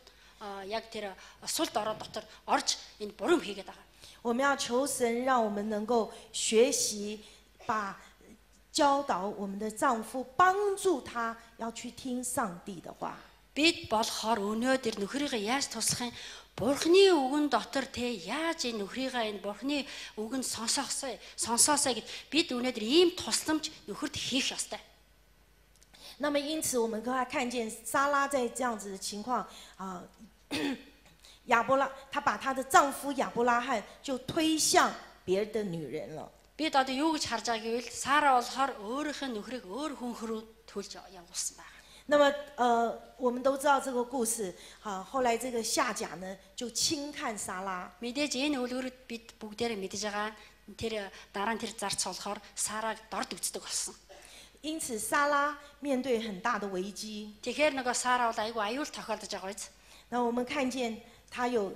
B: яг тэр сулд ороо дотор орж энэ буруу хийгээд байгаа.
A: 我们要求神，让我们能够学习，教导我们的丈夫，帮助他要去听上帝的话。
B: Бид болохоор өнөөдөр нөхрийгөө яаж туслах юм? Бурхны үгэн дотор те яаж энэ нөхрийгөө энэ Бурхны үгэнд сонсоосоо гэд бид өнөөдөр ийм тусламж нөхөрт хийх ёстой.
A: 那么因此，我们可以看见撒拉在这样子的情况她把她的丈夫亚伯拉罕就推向别的女人了。
B: Бид одоо юу гэж харж байгааг гэвэл Сара болохоор өөрийнхөө нөхрийг өөр хүн рүү төлж явуулсан байна.
A: 那么我们都知道这个故事，好，后来这个夏甲呢就轻看撒拉。
B: Мэдээж энэ үлгэрүүд бид бүгдээрээ мэдэж байгаа. Тэр дараа нь тэр зарц болохоор Сараг дорд үздэг болсон.
A: 因此撒拉面对很大的危机。
B: Тэгэхээр нөгөө Сара бол айгүй аюул тохиолдож байгаа биз.
A: 那我们看见他有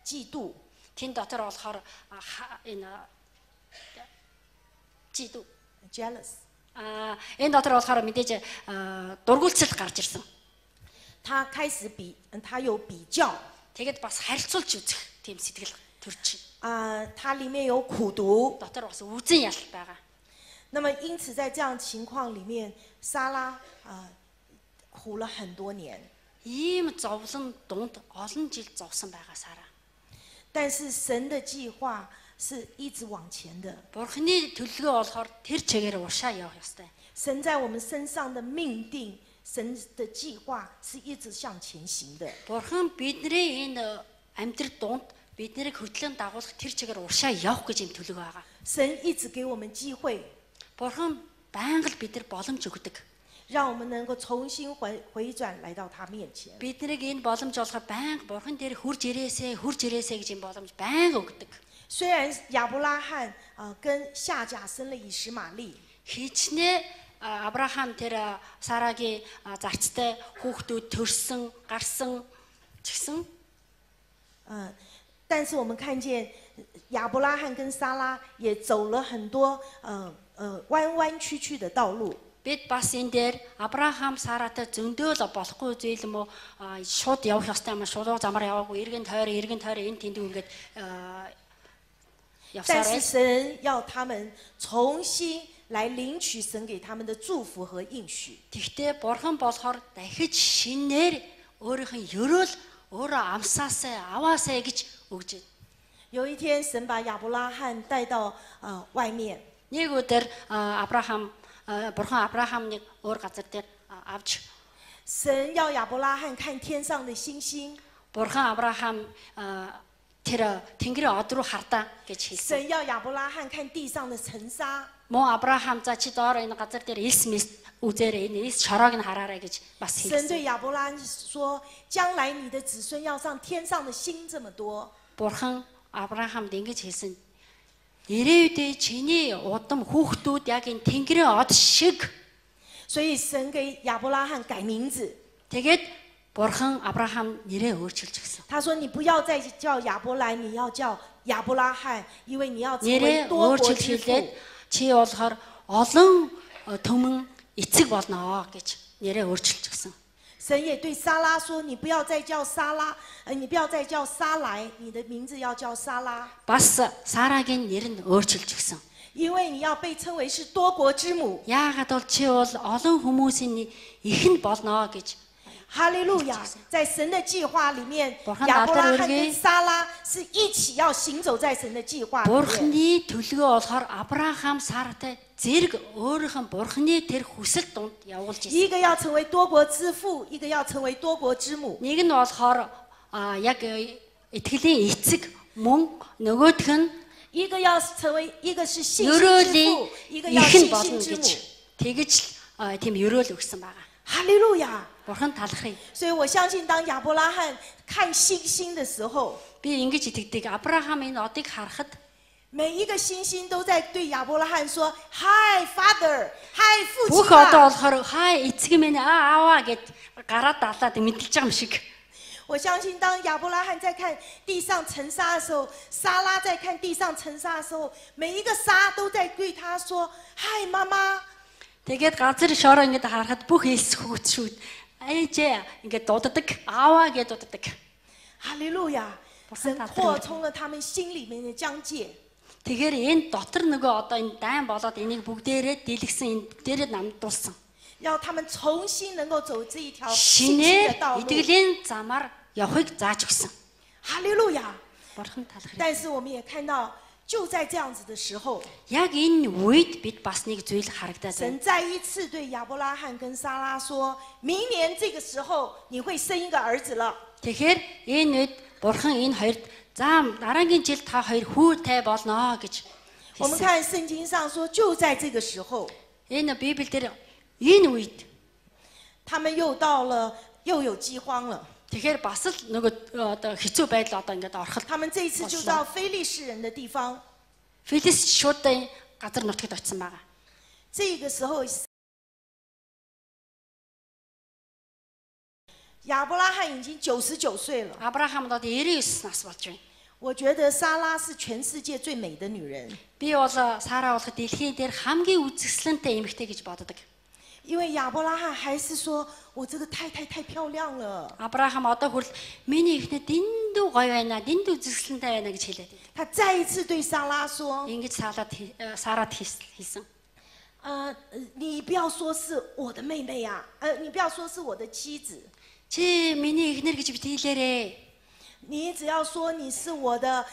A: 嫉妒，
B: Тэн дотор болохоор энэ жидүү.
A: jealous。
B: Энэ дотор болохоор мэдээж дургуутсал гарч ирсэн.
A: 他开始他有比较。
B: Тэгээд бас харилцуулж үзэх тийм сэтгэл төрж
A: 啊，它里面有苦毒。
B: дотор бас үзэн ял байгаа.
A: 那么因此在这样情况里面，撒拉苦了很多年。
B: Ийм зовлон дунд олон жил зовсон байгаа Сара.
A: 但是神的计划是一直往前的。
B: Бурхны төлөвлөгөө болохоор тэр чигээр уршаа явах ёстой.
A: 神在我们身上的命定，神的计划是一直向前行的。
B: Бурхан бидний энэ амьдрал дунд биднийг хөтлөн дагуулах тэр чигээр уршаа явах гэж юм төлөв байгаа.
A: 神一直给我们机会，
B: Бурхан байнга л бид нар боломж өгдөг.
A: 让我们能够重新回转来到他面前。
B: Биднийг энэ боломж олохоор байнга Бурхан дээр хурж ирээсэ гэж юм боломж байнга өгдөг.
A: 虽然亚伯拉罕跟夏甲生了以实玛利，
B: Хичнээн Авраам тэр Сарагийн зарцтай хүүхдүүд төрсөн, гарсан ч гэсэн
A: 但是我们看见亚伯拉罕跟撒拉也走了很多弯弯曲曲的道路。
B: бид бас энэ дээр Авраам Саратай зөндөөл болохгүй зүйл юм уу шууд явах ёстой юм шууд замаар яваагүй эргэн тойроо энэ тэнд ингээд
A: 但是神要他们重新来领取神给他们的祝福和应许。
B: Тэгтээ бурхан болохоор дахиж шинээр өөрийнх нь ерөөл өөрөө амсаасаа аваасаа гэж өгж байна.
A: 有一天，神把亚伯拉罕带到外面。
B: Нэг өдөр бурхан Авраамыг өөр газар дээр авч
A: 神要亚伯拉罕看天上的星星。
B: бурхан Авраам тэр тэнгэрийн од руу хардаа гэж хэлсэн.
A: 神要亚伯拉罕看地上的尘沙。
B: Мөн Авраам за чи доор энэ газар дээр элс мэс үзээрэй энэ элс шороог нь хараарай гэж бас
A: 神
B: хэлсэн.
A: 对亚伯拉罕说：“将来你的子孙要像天上的星这么多。”
B: Бурхан Авраамд ингэж хэлсэн. Ирээдүйд чиний удам хүүхдүүд яг энэ тэнгэрийн од шиг.
A: 所以神给亚伯拉罕改名字。
B: Тэгээд Бурхан Авраам нэрээ өөрчилж өгсөн.
A: 他说：“你不要再叫亚伯兰，你要叫亚伯拉罕，因为你要成为
B: Нэрээ
A: 多国
B: өөрчилж
A: 之
B: хэлээд
A: 父。
B: чи болохоор олон төмөн эцэг болно гэж нэрээ өөрчилж өгсөн.
A: 神也对撒拉说：“你不要再叫撒拉，你不要再叫撒来，你的名字要叫撒拉，
B: Бас Сарагийн нэр нь өөрчилж өгсөн.
A: 因为你要被称为是多国之母。
B: Яагаад бол чи бол олон хүмүүсийн ихэнд болно гэж
A: 哈利路亚！在神的计划里面，
B: Бурхан
A: 亚伯拉
B: надад
A: 罕
B: өргөе.
A: 跟撒拉是一起要行走在神的计划里面。
B: Бурхны төлгөө болохоор Авраам Саратай зэрэг өөрийнх нь Бурхны тэр хүсэл дунд явуулж ирсэн.
A: 一个要成为多国之父，一个要成为多国之母。
B: Нэг нь болохоор яг итгэлийн эцэг мөн нөгөөх нь
A: 一个要成为，一个是信心之
B: ерөөлийн
A: 父，一个要
B: ихэн
A: 信
B: болно
A: 心之
B: гэж
A: 母。
B: тэгж тийм ерөөл өгсөн байгаа.
A: 哈利路亚！
B: Бурхан талархыг.
A: 所以我相信，当亚伯拉罕看星星的时候，
B: Би ингэж итгэдэг. Авраам энэ одыг харахад
A: 每一个星星都在对亚伯拉罕说 ：“Hi, Father, Hi, 父
B: бүх
A: 亲
B: одоо
A: 啊！”
B: болохоор хаа эцэг минь ааваа гэд гараад далаад мэдэлж байгаа юм шиг.
A: 我相信，当亚伯拉罕在看地上尘沙的时候，撒拉在看地上尘沙的时候，每一个沙都在对他说：“嗨，妈妈。”
B: Тэгээд газар шороо ингэж харахад бүх элс хөвчүүд ээжээ ингэж дууддаг, ааваа гэж дууддаг.
A: 哈利路亚！神扩充了他们心里面的疆界。
B: Тэгэхээр энэ дотор нөгөө одоо энэ дайн болоод энийг бүгдээрээ дэлгэсэн энэ бүгдээрээ намдуулсан.
A: 要他们重新能够走这一条新的
B: Шинээр
A: 道路。
B: итгэлийн замаар явахыг зааж өгсөн.
A: 哈利路亚！
B: Бурхан талархыг.
A: 但是我们也看到，就在这样子的时候，
B: Яг энэ үед бид бас нэг зүйл харагдаад байна.
A: 神再一次对亚伯拉罕跟撒拉说：“明年这个时候，你会生一个儿子了。”
B: Тэгэхээр энэ үед Бурхан энэ хоёрт за дараагийн жил та хоёр хүүтэй болно гэж
A: 我们
B: хэлсэн.
A: 看圣经上说，就在这个时候，
B: Энэ Библиэлд энэ үед
A: 他们又有饥荒了。
B: Тэгэхээр бас л нөгөө одоо хэцүү байдал одоо ингээд ороход
A: 他们这一次就到非利士人的地方。
B: Филистичүүдийн газар нутагт очсон байгаа.
A: 这个时候，亚伯拉罕已经99岁了。
B: Авраам одоо 99 нас болж байна.
A: 我觉得撒拉是全世界最美的女人，
B: Би бол Сара болох дэлхийн дээр хамгийн үзэсгэлэнтэй эмэгтэй гэж боддог.
A: 因为亚伯拉罕还是说我这个太太太漂亮了。
B: Авраам одоо хүрэл миний ихнээ дэндүү гоё байна, дэндүү үзэсгэлэнтэй байна гэж хэлээд байна.
A: 他再一次对撒拉说
B: Ингэж Сарад хэлсэн.
A: 你不要说是我的妹妹呀、你不要说是我的妻子，
B: Чи миний ихнэр гэж битгийлээрээ.
A: 你只要说你是我的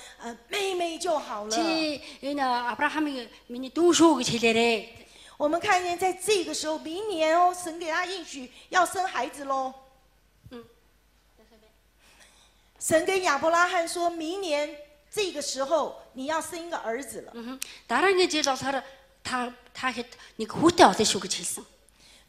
A: 妹妹就好了。
B: Чи энэ Авраамыг миний дүү шүү гэж хэлээрээ.
A: 我们看见在这个时候，明年哦，神给他应许要生孩子喽。神跟亚伯拉罕说，明年这个时候你要生一个儿子了。
B: Дараагийн жил болохоор та хэд нэг хүүтэй олно шүү гэж хэлсэн.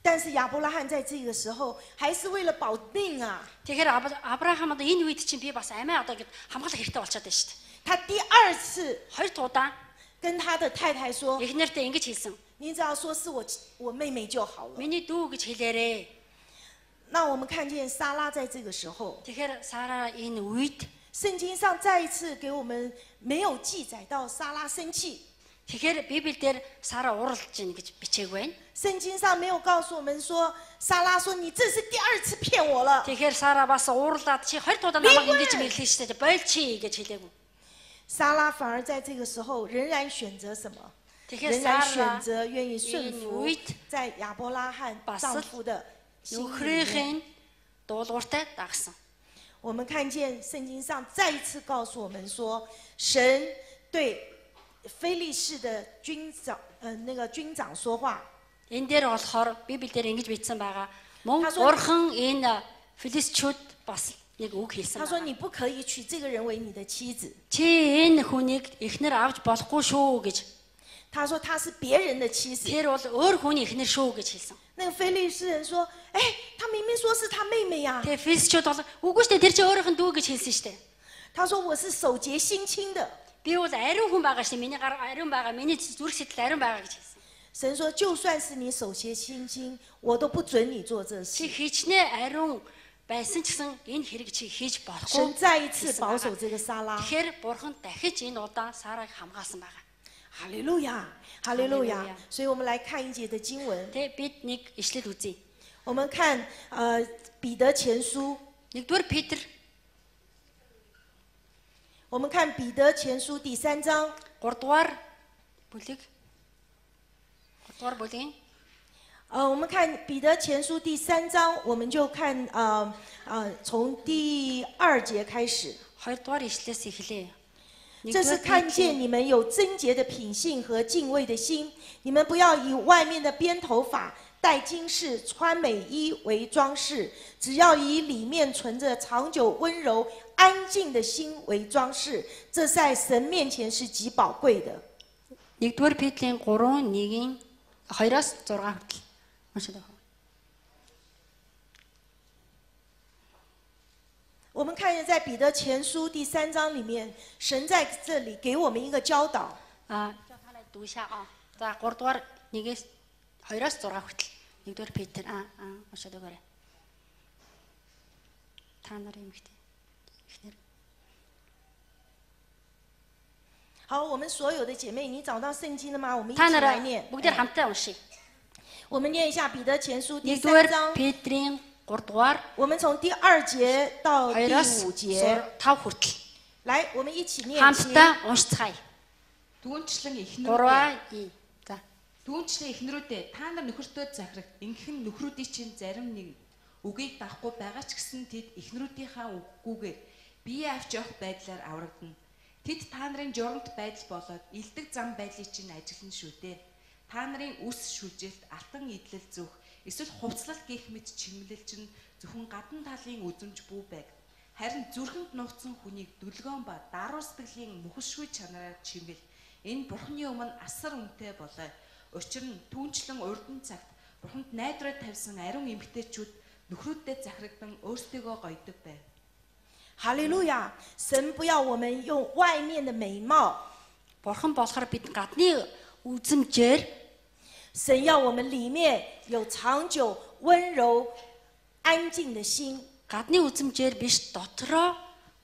A: 但是亚伯拉罕在这个时候还是为了保命啊，
B: Тэгэхээр Авраам одоо энэ үед чинь би бас амиа одоо ингэ хамгаалах хэрэгтэй болчиход байна шүү дээ.
A: 他第二次
B: Хоёр удаа
A: 跟他的太太说，
B: эхнэртэй ингэж хэлсэн.
A: 你只要说是我妹妹就好了。
B: Миний дүү гэж хэлээрээ.
A: 那我们看见撒拉在这个时候，
B: Тэгэхээр Сара энэ үед
A: 圣经上再一次给我们没有记载到撒拉生气，
B: тэгэхээр Библиэлд Сара уралж гин гэж бичээг байна.
A: 圣经上没有告诉我们说，撒拉说你这是第二次骗我了。
B: Тэгэхээр Сара бас уурлаад чи 20 удаа намайг ингэж мэрлээ шүү дээ. Бойлчи гэж хэлээгүй.
A: 撒拉反而在这个时候仍然选择什么？
B: Тэгэхээр
A: 仍然选
B: Сара
A: 择愿意顺服
B: үед
A: 在亚伯拉罕
B: бас
A: 丈夫的心里面。
B: нөхрийнхээ дуулууртай дагсан.
A: 我们看见圣经上再一次告诉我们说，神对非利士的军长说话。
B: Энэ дээр болохоор Библиэлд ингэж бичсэн байгаа. Мөн
A: Та说-
B: Бурхан энэ Филистичүүд бас нэг үг хэлсэн
A: 他说：“
B: байна.
A: 你不可以娶这个人为你的妻子。
B: Чи энэ хүнийг эхнэр авч болохгүй шүү гэж. ”
A: 他说：“他是别人的妻子。
B: Тэр бол өөр хүний эхнэр шүү гэж хэлсэн. ”
A: 那个非利士人说：“哎，他明明说是他妹妹呀、
B: Тэгээ Филистичүүд бол үгүй шүү дээ. Тэр чи өөрийнх нь дүү гэж хэлсэн шүү дээ.
A: 他说：“我是守节心清的。
B: Би бол ариун хүн байгаа шүү. Миний гар ариун байгаа. Миний зүрх сэтгэл ариун байгаа гэж хэлсэн. ”
A: 神说：“就算是你守节心清，我都不准你做这
B: Чи
A: 事。
B: хичнээн ариун байсан ч гэсэн энэ хэрэг чи хийж ” болохгүй.
A: 神再一次保守这个撒拉。
B: Тэгэхээр Бурхан дахиж энэ удаа Сараг хамгаалсан байгаа.
A: 哈利路亚，哈利路亚
B: Халелуя。
A: 所以我们来看一节的经文。
B: Тэ бид нэг ишлэл үзье.
A: 我们看彼得前书，
B: Нэгдүгээр Петр
A: 我们看彼得前书第3章。
B: 3 дугаар бүлэг 3 дугаар бүлгийн
A: 我们看彼得前书第3章，我们就看从第2节开始。
B: 2 дугаар ишлээс эхлэе.
A: 这是看见你们有贞洁的品性和敬畏的心，你们不要以外面的编头发、戴金饰、穿美衣为装饰，只要以里面存着长久温柔安静的心为装饰，这在神面前是极宝贵的。
B: 1-р Петлийн 3:1-ийн 2-аас 6 хүртэл уншаад байна.
A: 我们看见在彼得前书第3章里面，神在这里给我们一个教导。
B: За та нарт дүүшаа. За 3 дугаар 1-ээс 2-аас 6 хүртэл 1-р Петр уншаад өгөөрэй. Та нарын эмэгтэй. Эхнэр.
A: 好，我们所有的姐妹，你找到圣经了吗？我们一起
B: Та
A: 来
B: нараа
A: 念。
B: бүгдээр хамтдаа уншия.
A: 我们念一下彼得前书第3
B: 1-р
A: 章，
B: Петрийн 3 дугаар
A: 我们从第2节到第
B: 2-аас
A: 5节，
B: 5 хүртэл
A: 来，我们一起念。
B: хамтдаа уншицгаая.
C: Түүнчлэн
B: 3
C: эхнэрүүдээ
B: За.
C: Түүнчлэн эхнэрүүдээ та нар нөхөртөө захирах ингэхэн нөхрүүдийн чинь зарим нэг үгийг дахгүй байгаа ч гэсэн тэд эхнэрүүдийнхаа үггүйгээр бие авч явах байдлаар аврагдана. Тэд та нарын журамт байдал болоод илдэг зам байдлыг чинь ажиллана шүү дээ. Та нарын үс шүлжилт, алтан идэл зүх, эсвэл хувцлалт гэх мэт чимлэл чинь зөвхөн гадна талын үзэмж бүү байг. Харин зүрхэнд нуугдсан хүнийг дүлгөөн ба даруй сэтгэлийн мөхөшгүй чанараар чимэл. Энэ Бурхны өмнө асар үнэтэй болоо. Учир нь түүнчлэн урдан цагт Бурханд найдвараа тавьсан ариун эмэгтэйчүүд нөхрүүддээ захирагдан өөрсдийгөө гоёдог байв.
A: 哈利路亚！神不要我们用外面的美貌，
B: Бурхан болохоор бид гадны үзмжээр
A: 神要我们里面有长久、温柔、安静的心。
B: гадны үзмжээр биш дотроо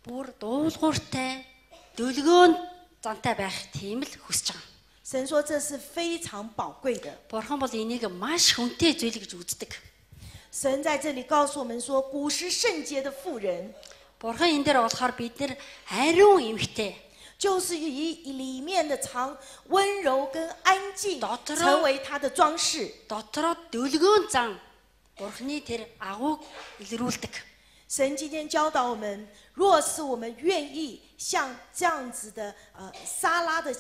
B: бүр дуулууртай дөлгөөн зантай байх тийм л хүсэж байгаа.
A: 神说这是非常宝贵的。
B: Бурхан бол энийг маш хүнтэй зүйл гэж үздэг.
A: 神在这里告诉我们说，古时圣洁的妇人，
B: Бурхан энэ дээр болохоор бид нар ариун эмхтэй
A: 就是以里面的长温柔跟安静
B: Дотроо
A: 成为她的装饰。
B: дотроо дөлгөөн зан Бурханы тэр агууг илрүүлдэг.
A: 神今天教导我们，若是我们愿意像这样子的撒拉的，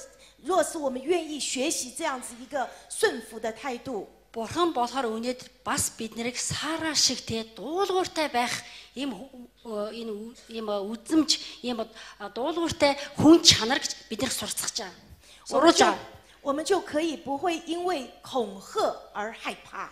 A: 若是我们愿意学习这样子一个顺服的态度，
B: Бурхан болохоор өнөөдөр бас бид нарыг саараа шиг те дуулууртай байх ийм үзмж ийм дуулууртай хүн чанар гэж бид нар сурцгаж байгаа.
A: 我们
B: Сурулж
A: 就
B: байгаа.
A: 我们就可以不会因为恐吓而害怕。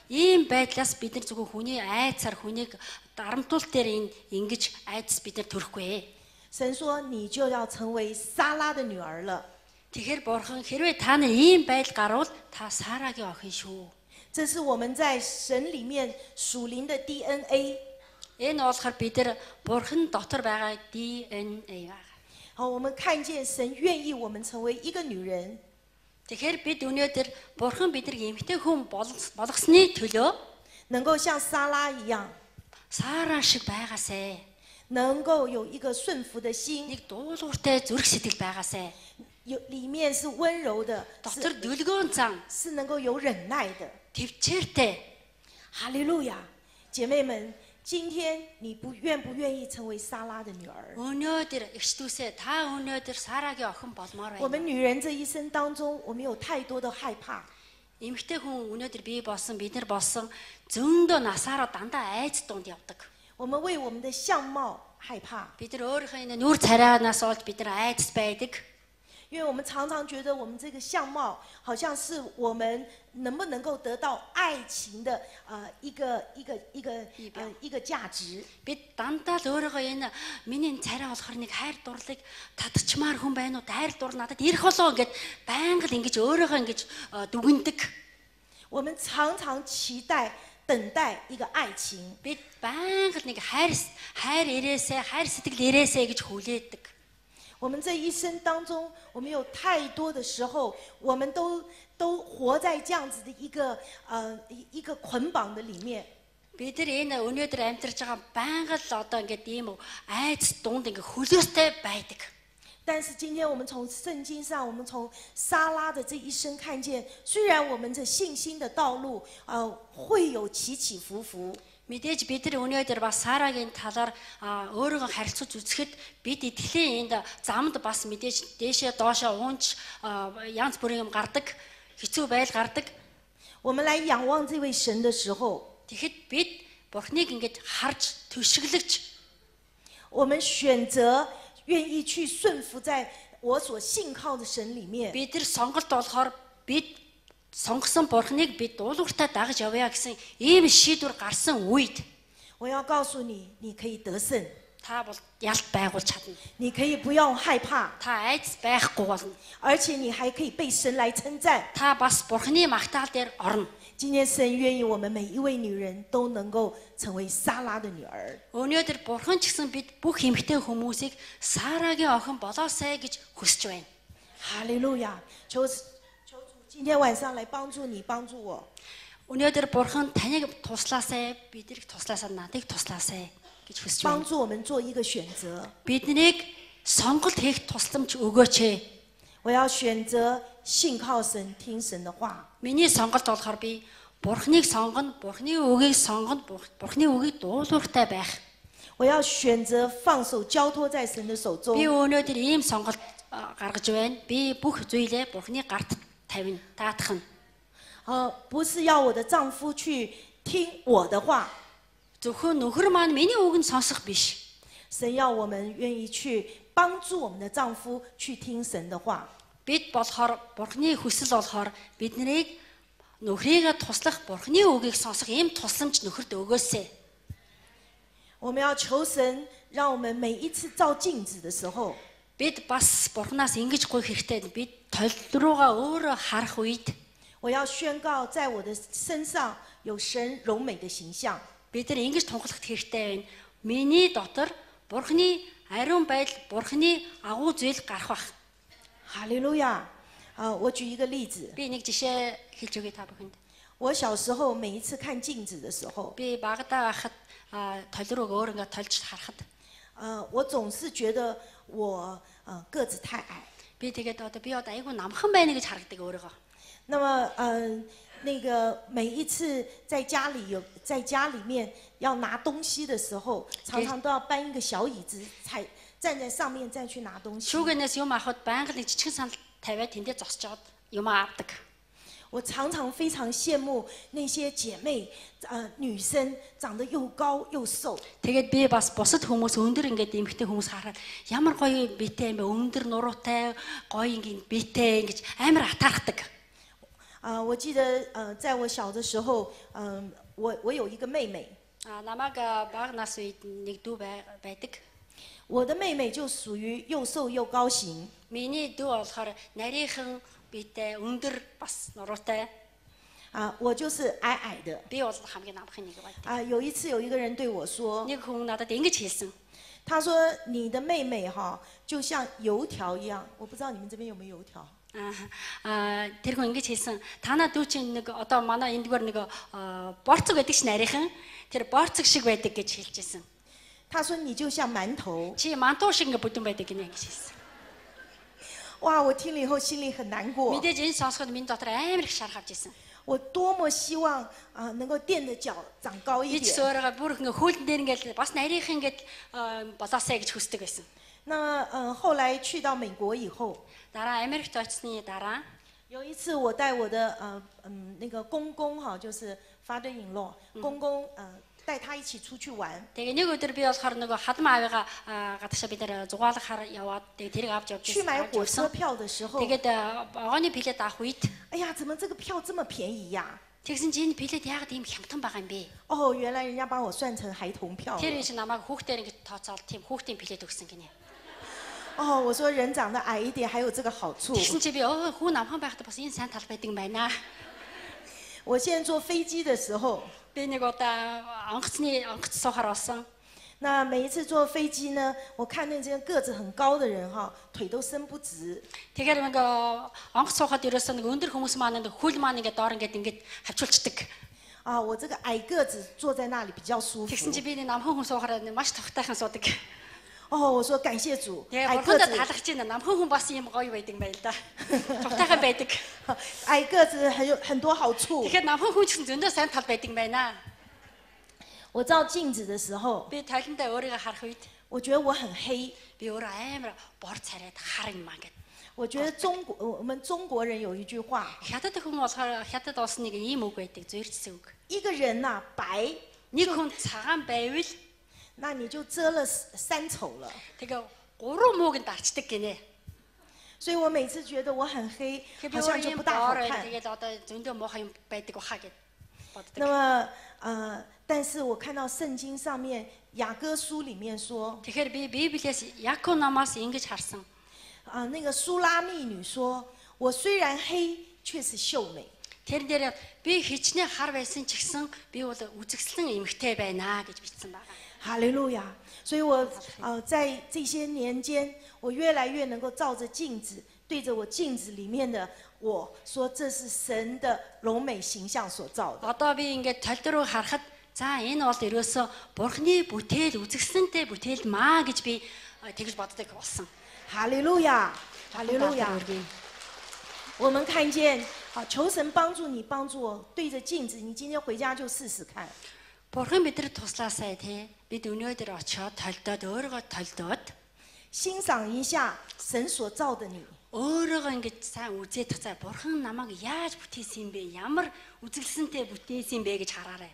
B: Ийм байдлаас бид нар зөвхөн хүний айцаар хүнийг дарамтуул дээр ингэж айдас бид нар төрөхгүй.
A: 神说你就要成为撒拉的女儿了。
B: Тэгэхээр Бурхан хэрвээ та нар ийм байдал гарвал та Сарагийн охин шүү.
A: 这是我们在神里面属灵的 DNA。
B: Энэ болохоор бид нар Бурхан дотор байгаа DNA байгаа.
A: 好，我们看见神愿意我们成为一个女人，
B: Тэгэхээр бид өнөөдөр Бурхан биднийг эмэгтэй хүн болгосны төлөө
A: 能够像撒拉一样，
B: Сара шиг байгаасай.
A: 能够有一个顺服的心，
B: Нэг дуулууртай зүрх сэтгэл байгаасай.
A: 有里面是温柔的，
B: Дотор дүлгөөн зан,
A: 是能够有忍耐的。
B: төвчээртэй.
A: 哈利路亚，姐妹们，今天你不愿意成为撒拉的女儿？
B: Өнөөдөр эгчдүүсээ та өнөөдөр Сарагийн охин болмоор
A: 我
B: байна.
A: 们女人这一生当中，我们有太多的害怕，
B: Эмэгтэй хүн өнөөдөр бий болсон, бид нар болсон зөндөө насаараа дандаа айц дунд явдаг.
A: 我们为我们的相貌害怕，
B: Бид нар өөрийнхөө энэ нүур царайнаас олж бид нар айц байдаг.
A: 因为我们常常觉得我们这个相貌好像是我们能不能够得到爱情的一个价值。
B: Бид дандаа л өөрийгөө энэ миний царай болохоор нэг хайр дурлыг татчмаар хүн байна уу? Хайр дур надад ирэх болоо гэд байнга л ингэж өөрийгөө ингэж дүгндэг.
A: 我们常常期待、等待一个爱情，
B: Бид байнга л нэг хайр ирээсэ, хайр сэтгэл ирээсэ гэж хүлээдэг.
A: 我们这一生当中，我们有太多的时候，我们都活在这样子的一个捆绑的里面。
B: Бид нар энэ өнөөдөр амьдарч байгаа байнга л одоо ингээд ийм айц дунд ингээ хөлөөстэй байдаг.
A: 但是今天我们从圣经上，我们从撒拉的这一生看见，虽然我们这信心的道路会有起起伏伏，
B: Мэдээж бид нар өнөөдөр бас Сарагийн талаар өөрийгөө харилцаж үзэхэд бид итгэлийн энд замд бас мэдээж дээшээ доошоо уунч янз бүрийн юм гардаг, хэцүү байл гардаг.
A: 我们来仰望这位神的时候，
B: Тэгэхэд бид Бурхныг ингэж харж төшөглөж
A: 我们选择愿意去顺服在我所信靠的神里面。
B: бид нар сонголт болохоор бид сонгосон Бурхныг бид дуулууртаа дагаж явъя гэсэн ийм шийдвэр гарсан үед
A: 我要告诉你，你可以得胜，
B: та бол ялт байгуулж чадна.
A: 你可以不用害怕，
B: Та айц байхгүй болно.
A: 而且你还可以被神来称赞。
B: Та бас Бурхны магтаал дээр орно.
A: 今天神愿意我们每一位女人都能够成为撒拉的女儿。
B: Өнөөдөр Бурхан ч гэсэн бид бүх эмэгтэй хүмүүсийг Сарагийн охин болоосай гэж хүсэж байна.
A: 哈利路亚！求主今天晚上来帮助你，帮助我。
B: Өнөөдөр Бурхан таныг туслаасай, биднийг туслаасай, надыг туслаасай гэж хүсэж
A: 帮
B: байна.
A: 助我们做一个选择。
B: Биднийг сонголт хийх тусламж өгөөч.
A: 我要选择信靠神，听神的话。
B: Миний сонголт болохоор би Бурхныг сонгоно, Бурхны үгийг сонгоно, Бурхны үгийг дуулууртай байх.
A: 我要选择放手交托在神的手中。
B: Би өнөөдөр ийм сонголт гаргаж байна. Би бүх зүйлээ Бурхны гарт тавина, таатахна.
A: 不是要我的丈夫去听我的话，
B: Зөвхөн нөхөр маань миний үгэнд сонсох биш.
A: 神要我们愿意去帮助我们的丈夫去听神的话。
B: Бид болохоор Бурхны хүсэл болохоор биднийг нөхрийгээ туслах Бурхны үгийг сонсох ийм тусламж нөхөрт өгөөсэй.
A: 我们要求神，让我们每一次照镜子的时候，
B: Бид бас Бурханаас ингэж гуйх хэрэгтэй. Бид толь руугаа өөрөө харах үед
A: 我要宣告，在我的身上有神柔美的形象。
B: бид нар ингэж тунхаглах хэрэгтэй байна. Миний дотор Бурхны ариун байдал, Бурхны агуу зүйл гарах бах.
A: 哈利路亚！我举一个例子，
B: Би нэг жишээ хэлж өгье та бүхэнд.
A: 我小时候每一次看镜子的时候，
B: Би багадаа байхад толь руу өөр ингээд тольж харахад
A: 我总是觉得我个子太矮。
B: би тэгээд би айгүй намхан байна гэж харагдаг өөрийгөө.
A: 那么那个每一次在家里面要拿东西的时候，常常都要搬一个小椅子，站在上面再去拿东西。
B: Шүүгэнээс юм авахд байнга нэг жижигхэн санал тавиад тэндээ зогсож аваад юм авдаг.
A: 我常常非常羡慕那些姐妹，女生长得又高又瘦。
B: Тэгээд би бас бусад хүмүүс өндөр ингээд эмхтэй хүмүүс хараад ямар гоё биетэй юм бэ? Өндөр нуруутай, гоё ингээд биетэй ингэж амар атаархдаг.
A: 我记得在我小的时候，我有一个妹妹，
B: Намайг бага нас үед нэг дүү байдаг.
A: 我的妹妹就属于又瘦又高型。
B: Миний дүү болохоор нарийнхан биетэй, өндөр бас нуруутай.
A: 我就是矮矮的。
B: Би бол хамгийн намхан нэг байдаг.
A: 有一次有一个人对我说，
B: Нэг хүн надад ингэж хэлсэн.
A: 他说你的妹妹就像油条一样，我不知道你们这边有没有油条。
B: Тэр хүн ингэж хэлсэн. Танаа дүү чинь нэг одоо манай эндгээр нэг борцог гэдэг ш нарийнхан. Тэр борцог шиг байдаг гэж хэлжсэн.
A: 他说你就像馒头。
B: Чи мантуу шиг ингэ бүдүүн байдаг гинэ гэж хэлсэн.
A: 哇，我听了以后心里很难过。
B: Мэдээж энэ сонсоход миний дотор амар их шар хавж ирсэн.
A: 我多么希望能够垫的脚长高一
B: Би ч
A: 点。
B: өөрийгөө бүр ингэ хөлн дээр ингэ бас нарийнхан ингэ болоосэй гэж хүсдэг байсан.
A: 那后来去到美国以后，
B: Дараа Америкт очсны дараа
A: 有一次我带我的那个公公就是 father-in-law 公公带他一起出去玩。
B: Тэгээ нэг өдөр би болохоор нөгөө хадам аавыгаа гадагшаа бид нэр зугаалахаар яваад тэгээ тэрийг авч явж
A: 去买火车票的时候，
B: Тэгээд огооны билет авах үед
A: 哎呀，怎么这个票这么便宜呀？
B: тэгсэн чинь энэ билет яагаад ийм хямдхан байгаа юм бэ?
A: 哦，原来人家帮我算成孩童票了。
B: Тэр чинь намайг хүүхдээр ингэ тооцоол тийм хүүхдийн билет өгсөн гинэ.
A: 哦，我说人长得矮一点还有这个好处。
B: Тэгсэн чи би хүү намхан байхдаа бас энэ сайн тал байдаг юм байна.
A: 我现在坐飞机的时候，
B: Би нэг удаа онгоц суухаар болсон.
A: 那每一次坐飞机呢，我看那些个子很高的人腿都伸不直。
B: Тэгэхээр нэг онгоц суухад ерөөсөө нэг өндөр хүмүүс маань нэг хөл маань ингэ доор ингэ хавчуулцдаг.
A: 我这个矮个子坐在那里比较舒服。
B: Тэгсэн чи би нэг намхан хүн суухаар маш тогтайхан суудаг.
A: 我说感谢主，
B: Тэгээ
A: 矮个
B: бурхандаа
A: 子
B: талах чинь намхан хүн бас ийм гоё байдаг юм байна л да. Тогтайхан байдаг.
A: 矮个子有很多好处。
B: Тэгэхээр намхан хүн ч гэсэн зөндөө сайн тал байдаг юм байна.
A: 我照镜子的时候，
B: Би талиндаа өөрийгөө харах үед
A: 我觉得我很黑。
B: би өөрөө амар бор царайд хар юм аа гэд.
A: 我觉得我们中国人有一句话，
B: Хятад хүн болохоор хятад улс нэг ийм үг байдаг, зөрчсөн үг.
A: 一个人白，
B: Нэг хүн цагаан байвал
A: 那你就遮了三丑了。
B: тэгээ гурван мууг нь дарчдаг гинэ.
A: 所以我每次觉得我很黑，
B: Тэгээ
A: 好
B: би
A: 像
B: өөрөө
A: 就
B: ийм
A: 不大好
B: бор
A: 看。
B: тэгээд одоо зөндөө муухай юм байдаг баха гэд
A: 那
B: боддог.
A: 么但是我看到圣经上面雅歌书里面说，
B: Тэгэхээр би Библиэс Яаков намаас ингэж харсан.
A: 那个苏拉密女说，我虽然黑，却是秀美。
B: Тэр дээр би хичнээн хар байсан ч гэсэн би бол үзэгслэн эмгтэй байна гэж бичсэн байна.
A: 哈利路亚！所以我在这些年间，我越来越能够照着镜子，对着我镜子里面的我说，这是神的柔美形象所造的。
B: Одоо би ингээд толь руу харахад за энэ бол ерөөсөө Бурхны бүтээл үзэгсэнтэй бүтээл маа гэж би тэгж боддог болсон.
A: 哈利路亚，哈利路亚！我们看见，求神帮助你，帮助我，对着镜子，你今天回家就试试看。
B: Бурхан бидэнд туслаасай тий. Бид өнөөдөр очиод толдоод өөрийгөө толдоод
A: 欣赏一下神所造的你。
B: өөрийгөө ингэж сайн үзээд тацаа Бурхан намайг яаж бүтээсэн юм бэ? Ямар үзэсгэлэнтэй бүтээсэн юм бэ гэж хараарай.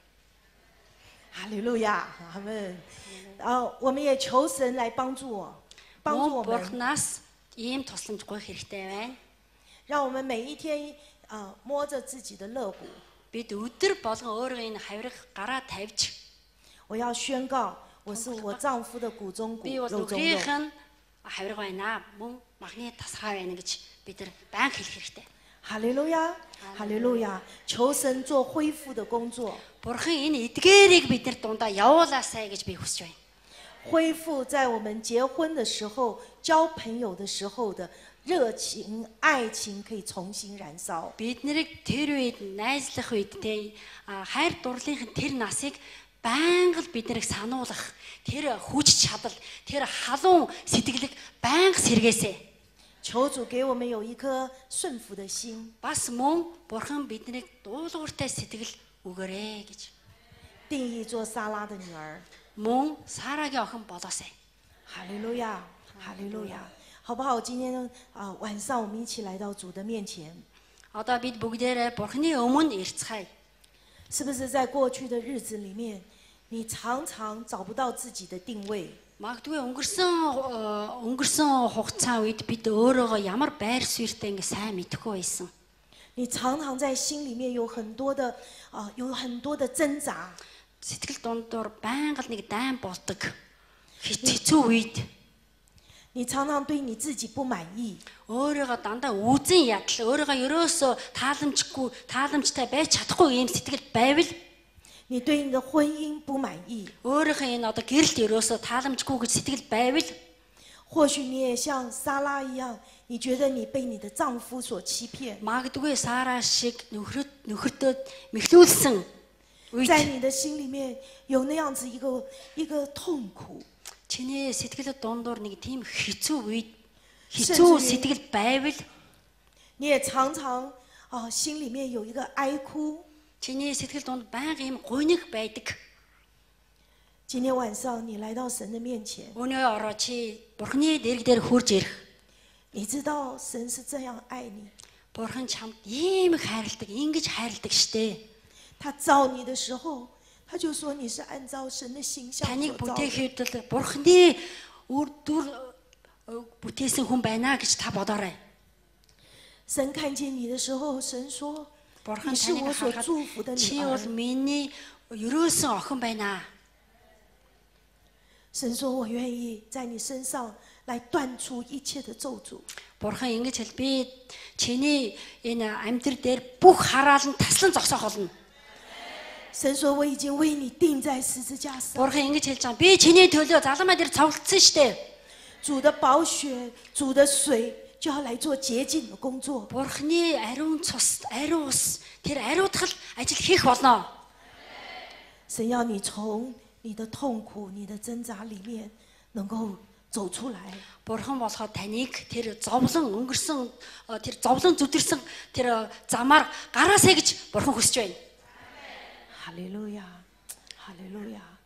A: 哈利路亚，阿门。我们也求神来帮助我，帮助我们，
B: Бурханаас ийм тусламж гуйх хэрэгтэй байна.
A: 让我们每一天摸着自己的肋骨。
B: бид өдөр болгон өөрийнхөө энэ хавирга гараа тавьж
A: 我要宣告，我是我丈夫的骨中骨，
B: би бол
A: 肉中肉。
B: нөхрийнх нь хавирга байна, мөн магны тасгай байна гэж бид нар байнга хэлэх хэрэгтэй.
A: 哈利路亚，哈利路亚！求神做恢复的工作，
B: Бурхан энэ эдгээрийг бид нар дундаа явуулаасай гэж би хүсэж байна.
A: 恢复在我们结婚的时候、交朋友的时候的热情、爱情可以重新燃烧。
B: Бид нарыг тэр үед найзлах үед те хайр дурлалын тэр насыг байнга л бид нарыг сануулах тэр хүч чадал тэр халуун сэтгэлийг байнга сэргээсэй.
A: 求主给我们有一颗顺服的心，
B: Бас мөн Бурхан биднийг дуулууртай сэтгэл өгөөрэй гэж.
A: 定义做撒拉的女儿。
B: Мөн Сарагийн охин болоосай.
A: 哈利路亚，哈利路亚，好不好？今天晚上我们一起来到主的面前，
B: Одоо бид бүгдээрээ Бурханы өмнө ирцгаая.
A: 是不是在过去的日子里面，你常常找不到自己的定位？
B: Магадгүй өнгөрсөн хугацаа үед бид өөрөөгөө ямар байр суурьтай ингэ сайн мэдэхгүй байсан.
A: 你常常在心里面有很多的挣扎，
B: Сэтгэл дундуур байнга л нэг дайн болдог. Хэцүү үед
A: 你常常对你自己不满意，
B: өөрийгөө дандаа үзэн ядал, өөрийгөө ерөөсөө тааламжтай байж чадахгүй юм сэтгэл байвал
A: 你对你的婚姻不满意，
B: өөрийнхөө энэ одоо гэрэлт ерөөсөө тааламжгүй гэж сэтгэл байвал
A: 或许你也像撒拉一样，你觉得你被你的丈夫所欺骗，
B: магадгүй Сара шиг нөхөртөө мэхлүүлсэн үед
A: 在你的心里面有那样子一个痛苦，
B: чиний сэтгэл дундуур нэг тийм хэцүү үед
A: 甚至
B: хэцүү
A: 於
B: сэтгэл байвал
A: 你也常常心里面有一个哀哭。
B: чиний сэтгэл дунд байнга ийм гуниг байдаг.
A: 今天晚上你来到神的面前，
B: Өнөө ороо чи Бурханы дэрэг дээр хурж ирэх.
A: 你知道神是这样爱你，
B: Бурхан чамд ийм их хайрладаг, ингэж хайрладаг штэ.
A: 他造你的时候，他就说你是按照神的形象
B: Таныг
A: 所造的。
B: бүтээхэд л Бурханы үр дүр бүтээсэн хүн байна гэж та бодоорой.
A: 神看见你的时候，神说
B: Бурхан
A: 你是
B: таныг
A: 我所
B: харахад
A: 祝福的
B: чи
A: 女
B: бол
A: 儿。
B: миний ерөөсөн охин байна.
A: 神说我愿意在你身上来断除一切的咒诅。
B: Бурхан ингэж хэл би чиний энэ амьдрал дээр бүх хараал нь таслан зогсоох болно.
A: 神说我已经为你钉在十字架上，
B: Бурхан ингэж хэлж байгаа. Би чиний төлөө заламаа дээр цовлцсон штэ.
A: 主的宝血、主的水就要来做洁净的工作。
B: Бурханы ариун цус, ариун ус тэр ариутгал ажил хийх болно.
A: 神要你从你的痛苦、你的挣扎里面能够走出来。
B: Бурхан болохоо таныг тэр зовлон өнгөрсөн тэр зовлон зүдэрсэн тэр замаар гараасай гэж Бурхан хүсэж байна.
A: 哈利路亚，哈利路亚。